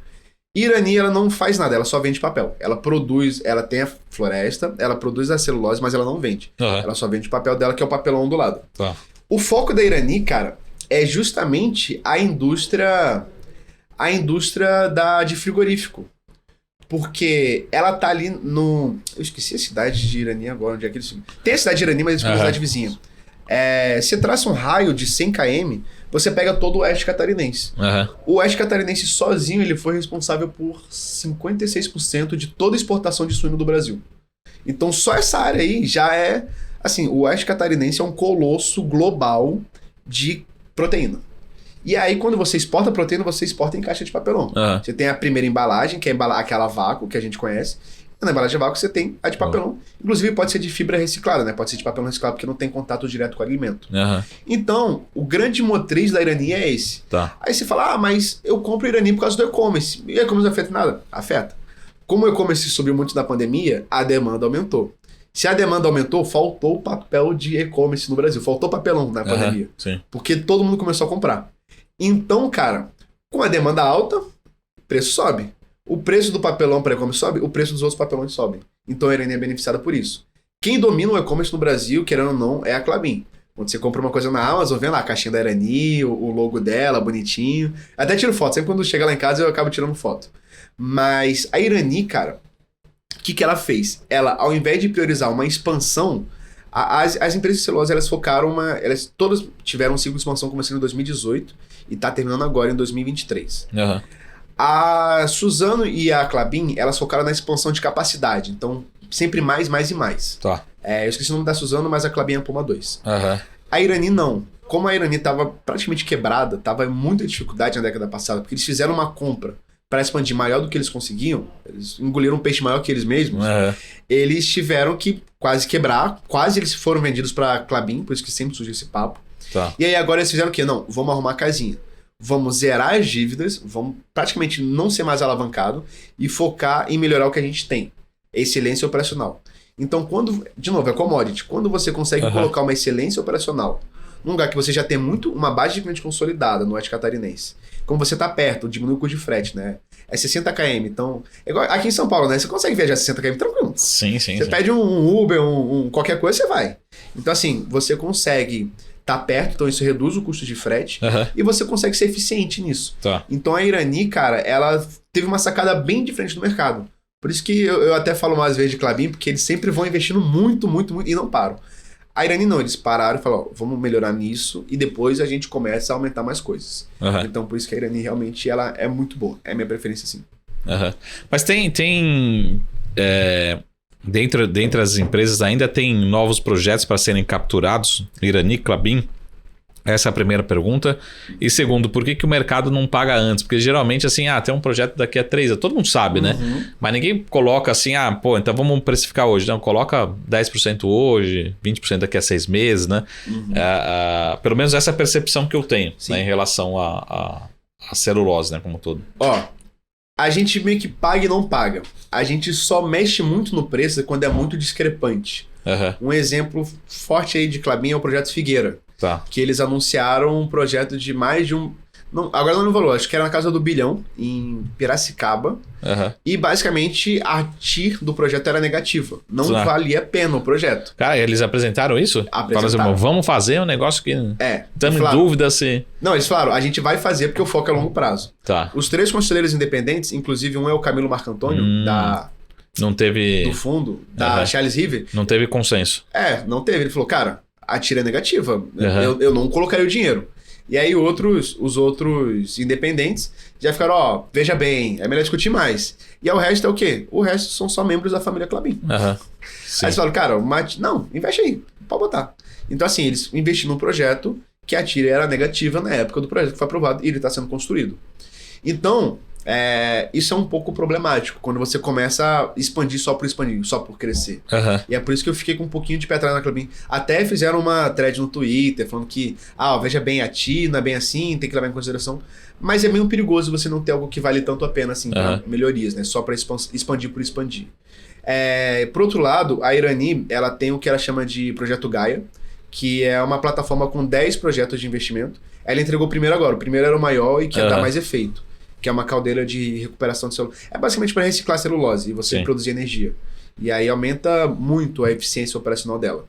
Irani, ela não faz nada, ela só vende papel. Ela produz, ela tem a floresta, ela produz a celulose, mas ela não vende. Ela só vende o papel dela, que é o papelão ondulado. O foco da Irani, cara, é justamente a indústria de frigorífico. Porque ela tá ali no... Eu esqueci a cidade de Irani agora, onde é que eles... Tem a cidade de Irani, mas é uma cidade vizinha. Você traça um raio de 100 km, você pega todo o oeste catarinense. O oeste catarinense sozinho, ele foi responsável por 56% de toda a exportação de suíno do Brasil. Então só essa área aí já é... Assim, o oeste catarinense é um colosso global de proteína. E aí, quando você exporta proteína, você exporta em caixa de papelão. Você tem a primeira embalagem, que é aquela vácuo que a gente conhece. E na embalagem de vácuo você tem a de papelão. Inclusive pode ser de fibra reciclada, né? Pode ser de papelão reciclado, porque não tem contato direto com o alimento. Então, o grande motriz da Irani é esse. Aí você fala, mas eu compro Irani por causa do e-commerce. E o e-commerce não afeta nada? Afeta. Como o e-commerce subiu muito na pandemia, a demanda aumentou. Se a demanda aumentou, faltou papel de e-commerce no Brasil. Faltou papelão na pandemia. Porque todo mundo começou a comprar. Então, cara, com a demanda alta, o preço sobe. O preço do papelão para e-commerce sobe, o preço dos outros papelões sobe. Então a Irani é beneficiada por isso. Quem domina o e-commerce no Brasil, querendo ou não, é a Klabin. Quando você compra uma coisa na Amazon, vem lá a caixinha da Irani, o logo dela, bonitinho. Até tiro foto, sempre quando chega lá em casa eu acabo tirando foto. Mas a Irani, cara, o que ela fez? Ela, ao invés de priorizar uma expansão, as empresas de celulose, elas focaram elas todas tiveram um ciclo de expansão começando em 2018 e tá terminando agora em 2023. A Suzano e a Klabin, elas focaram na expansão de capacidade. Então, sempre mais e mais. Eu esqueci o nome da Suzano, mas a Klabin é a Puma 2. A Irani não. Como a Irani estava praticamente quebrada, estava em muita dificuldade na década passada, porque eles fizeram uma compra para expandir maior do que eles conseguiam, eles engoliram um peixe maior que eles mesmos, eles tiveram que quase quebrar, quase eles foram vendidos para Klabin, por isso que sempre surge esse papo. E aí agora eles fizeram o quê? Não, vamos arrumar a casinha. Vamos zerar as dívidas, vamos praticamente não ser mais alavancado e focar em melhorar o que a gente tem. Excelência operacional. Então, de novo, é commodity. Quando você consegue colocar uma excelência operacional num lugar que você já tem uma base de cliente consolidada no oeste catarinense, como você está perto, diminui o custo de frete, né? É 60 km, então... É igual aqui em São Paulo, né? Você consegue viajar 60 km tranquilo. Você pede um Uber, qualquer coisa, você vai. Então, assim, você consegue estar perto, então isso reduz o custo de frete e você consegue ser eficiente nisso. Então, a Irani, cara, ela teve uma sacada bem diferente do mercado. Por isso que eu até falo mais vezes de Klabin, porque eles sempre vão investindo muito, muito, muito e não param. A Irani não, eles pararam e falaram, vamos melhorar nisso e depois a gente começa a aumentar mais coisas. Então por isso que a Irani realmente ela é muito boa. É a minha preferência, sim. Mas dentre as empresas ainda tem novos projetos para serem capturados? Irani, Klabin? Essa é a primeira pergunta. E segundo, por que o mercado não paga antes? Porque geralmente assim, tem um projeto daqui a 3 anos. Todo mundo sabe, né? Mas ninguém coloca assim, então vamos precificar hoje. Não, coloca 10% hoje, 20% daqui a 6 meses, né? Pelo menos essa é a percepção que eu tenho, né, em relação à celulose, né, como um todo. A gente meio que paga e não paga. A gente só mexe muito no preço quando é muito discrepante. Um exemplo forte aí de Klabin é o projeto Figueira. Que eles anunciaram um projeto de mais de agora não lembro o valor, acho que era na casa do bilhão, em Piracicaba. E basicamente a TIR do projeto era negativa. Não valia a pena o projeto. Cara, eles apresentaram isso? Falaram assim, vamos fazer um negócio que estamos em dúvida se... Não, eles falaram, a gente vai fazer porque o foco é a longo prazo. Os 3 conselheiros independentes, inclusive um é o Camilo Marcantônio, não teve... do fundo, da Charles River. Não teve consenso. Não teve. Ele falou, cara, a TIR é negativa. Eu não colocaria o dinheiro. E aí os outros independentes já ficaram, veja bem, é melhor discutir mais. E aí o resto é o quê? O resto são só membros da família Klabin. Aí eles falaram, cara, não, investe aí, pode botar. Então assim, eles investiram num projeto que a TIR era negativa na época do projeto que foi aprovado e ele está sendo construído. Então, isso é um pouco problemático, quando você começa a expandir só por expandir, só por crescer. E é por isso que eu fiquei com um pouquinho de pé atrás na Klabin. Até fizeram uma thread no Twitter, falando que, veja bem, a TIR não é bem assim, tem que levar em consideração. Mas é meio perigoso você não ter algo que vale tanto a pena, assim, para melhorias, né? Só para expandir por expandir. Por outro lado, a Irani, ela tem o que ela chama de Projeto Gaia, que é uma plataforma com 10 projetos de investimento. Ela entregou o primeiro agora. O primeiro era o maior e que ia dar mais efeito, que é uma caldeira de recuperação de celulose. É basicamente para reciclar celulose e você produzir energia. E aí aumenta muito a eficiência operacional dela.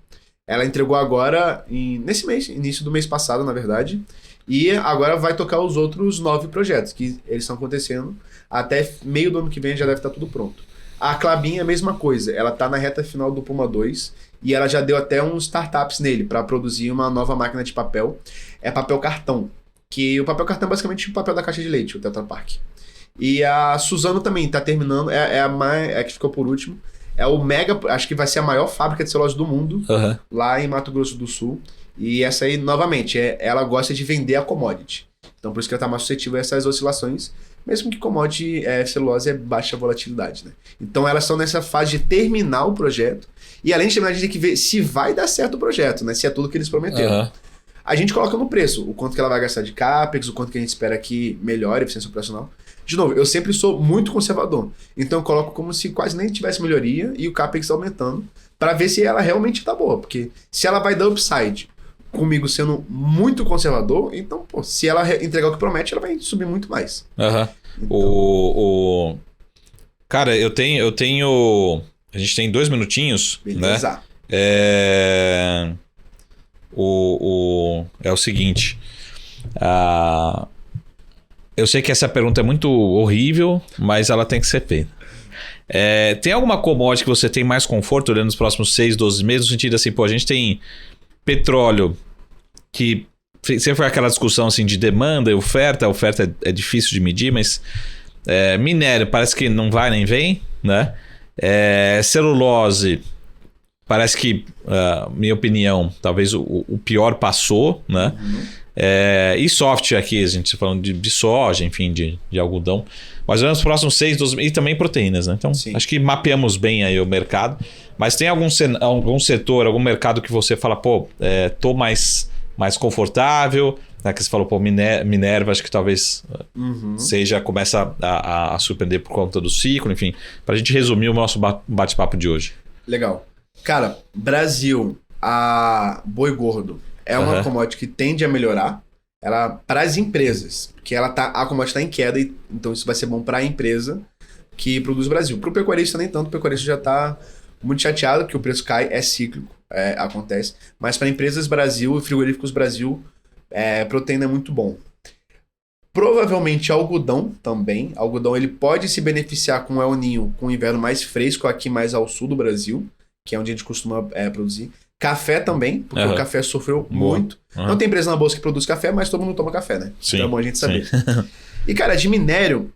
Ela entregou agora, nesse mês, início do mês passado, na verdade, e agora vai tocar os outros 9 projetos, que eles estão acontecendo. Até meio do ano que vem já deve estar tudo pronto. A Klabin é a mesma coisa, ela está na reta final do Puma 2 e ela já deu até uns startups nele para produzir uma nova máquina de papel. É papel cartão. Que o papel cartão é basicamente o papel da caixa de leite, o Tetra Pak. E a Suzano também está terminando, é a que ficou por último. É o mega, acho que vai ser a maior fábrica de celulose do mundo, lá em Mato Grosso do Sul. E essa aí, novamente, ela gosta de vender a commodity. Então por isso que ela está mais suscetível a essas oscilações, mesmo que commodity celulose é baixa volatilidade, né? Então elas estão nessa fase de terminar o projeto. E além de terminar, a gente tem que ver se vai dar certo o projeto, né? Se é tudo que eles prometeram. A gente coloca no preço o quanto que ela vai gastar de CAPEX, o quanto que a gente espera que melhore a eficiência operacional. De novo, eu sempre sou muito conservador. Então eu coloco como se quase nem tivesse melhoria e o CAPEX aumentando para ver se ela realmente tá boa. Porque se ela vai dar upside comigo sendo muito conservador, então, se ela entregar o que promete, ela vai subir muito mais. Então... Cara, eu tenho... A gente tem 2 minutinhos, beleza, né? É o seguinte, eu sei que essa pergunta é muito horrível, mas ela tem que ser feita. Tem alguma commodity que você tem mais conforto olhando nos próximos 6, 12 meses, no sentido assim, a gente tem petróleo, que sempre foi aquela discussão assim, de demanda e oferta, a oferta é difícil de medir, mas minério parece que não vai nem vem, né? Celulose, parece que, minha opinião, talvez o pior passou, né? E software aqui, a gente está falando de soja, enfim, de algodão. Mas olhando os próximos 6, 12 e também proteínas, né? Então, acho que mapeamos bem aí o mercado. Mas tem algum setor, algum mercado que você fala, tô mais confortável, né? Que você falou, Minerva, acho que talvez começa a surpreender por conta do ciclo, enfim. Para a gente resumir o nosso bate-papo de hoje. Legal. Cara, Brasil, a boi gordo é uma commodity que tende a melhorar para as empresas, que a commodity está em queda, então isso vai ser bom para a empresa que produz Brasil. Para o pecuarista nem tanto, o pecuarista já está muito chateado que o preço cai, é cíclico, acontece, mas para empresas Brasil e frigoríficos Brasil, proteína é muito bom. Provavelmente algodão também. Algodão ele pode se beneficiar com o El Niño, com o inverno mais fresco aqui mais ao sul do Brasil, que é onde a gente costuma produzir. Café também, porque o café sofreu muito. Não tem empresa na bolsa que produz café, mas todo mundo toma café, né? Sim, então é bom a gente saber. E, cara, de minério,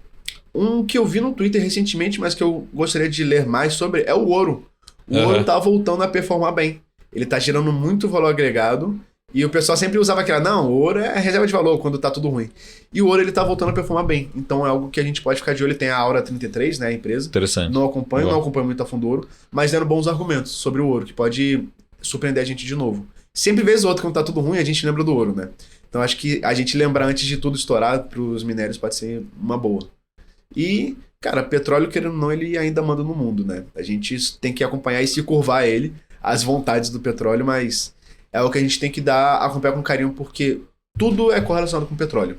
um que eu vi no Twitter recentemente, mas que eu gostaria de ler mais sobre, é o ouro. O ouro tá voltando a performar bem. Ele tá gerando muito valor agregado. E o pessoal sempre usava aquela, não, o ouro é reserva de valor quando tá tudo ruim. E o ouro, ele tá voltando a performar bem. Então é algo que a gente pode ficar de olho. Tem a Aura 33, né, a empresa. Interessante. Não acompanho muito a fundo o ouro, mas dando bons argumentos sobre o ouro, que pode surpreender a gente de novo. Sempre vez ou outra, quando tá tudo ruim, a gente lembra do ouro, né? Então acho que a gente lembrar antes de tudo estourar pros minérios pode ser uma boa. E, cara, petróleo, querendo ou não, ele ainda manda no mundo, né? A gente tem que acompanhar e se curvar a ele, as vontades do petróleo, mas é o que a gente tem que acompanhar com carinho, porque tudo é correlacionado com petróleo.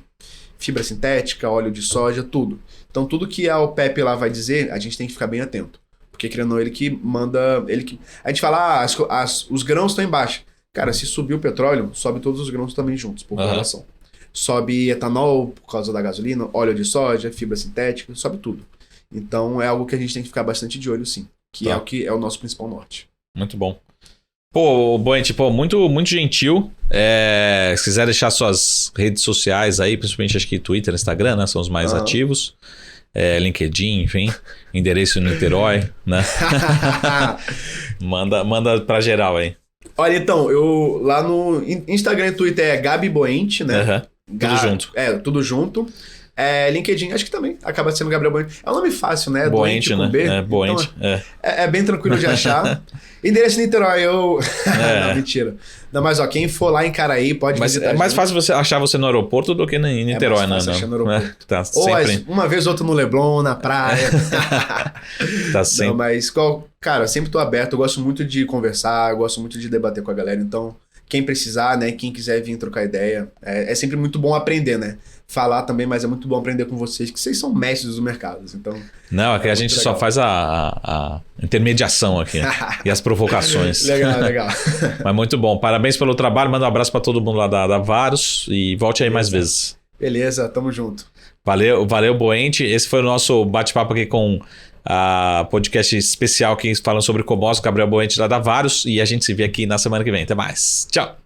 Fibra sintética, óleo de soja, tudo. Então tudo que a OPEP lá vai dizer, a gente tem que ficar bem atento. Porque, querendo ou não, ele que manda... A gente fala, os grãos estão em baixa. Cara, se subir o petróleo, sobe todos os grãos também juntos, por correlação. Sobe etanol por causa da gasolina, óleo de soja, fibra sintética, sobe tudo. Então é algo que a gente tem que ficar bastante de olho, sim. É o que é o nosso principal norte. Muito bom. Pô, Boente, muito, muito gentil. Se quiser deixar suas redes sociais aí, principalmente acho que Twitter, Instagram, né? São os mais ativos. LinkedIn, enfim. Endereço no Niterói, né? manda pra geral aí. Olha, então, eu lá no Instagram e Twitter é Gabi Boente, né? Tudo junto. Tudo junto. LinkedIn, acho que também acaba sendo Gabriel Boente. É um nome fácil, né? Boente, né? B, Boente. Então, é bem tranquilo de achar. Endereço Niterói, Não, mentira. Não, mas quem for lá em Caraí pode visitar. É mais fácil você achar você no aeroporto do que em Niterói, né? Achar no aeroporto. Tá ou sempre... uma vez ou outra no Leblon, na praia. Tá sempre... Não, mas, cara, sempre tô aberto. Eu gosto muito de conversar, eu gosto muito de debater com a galera. Então, quem precisar, né? Quem quiser vir trocar ideia. É sempre muito bom aprender, né? Falar também, mas é muito bom aprender com vocês, que vocês são mestres dos mercados, então... Não, aqui a gente só faz a intermediação aqui, e as provocações. Legal. Mas muito bom, parabéns pelo trabalho, manda um abraço para todo mundo lá da Varus e volte aí mais vezes. Beleza, tamo junto. Valeu, Boente, esse foi o nosso bate-papo aqui com a podcast especial que falam sobre commodities, Gabriel Boente lá da Varus, e a gente se vê aqui na semana que vem, até mais, tchau!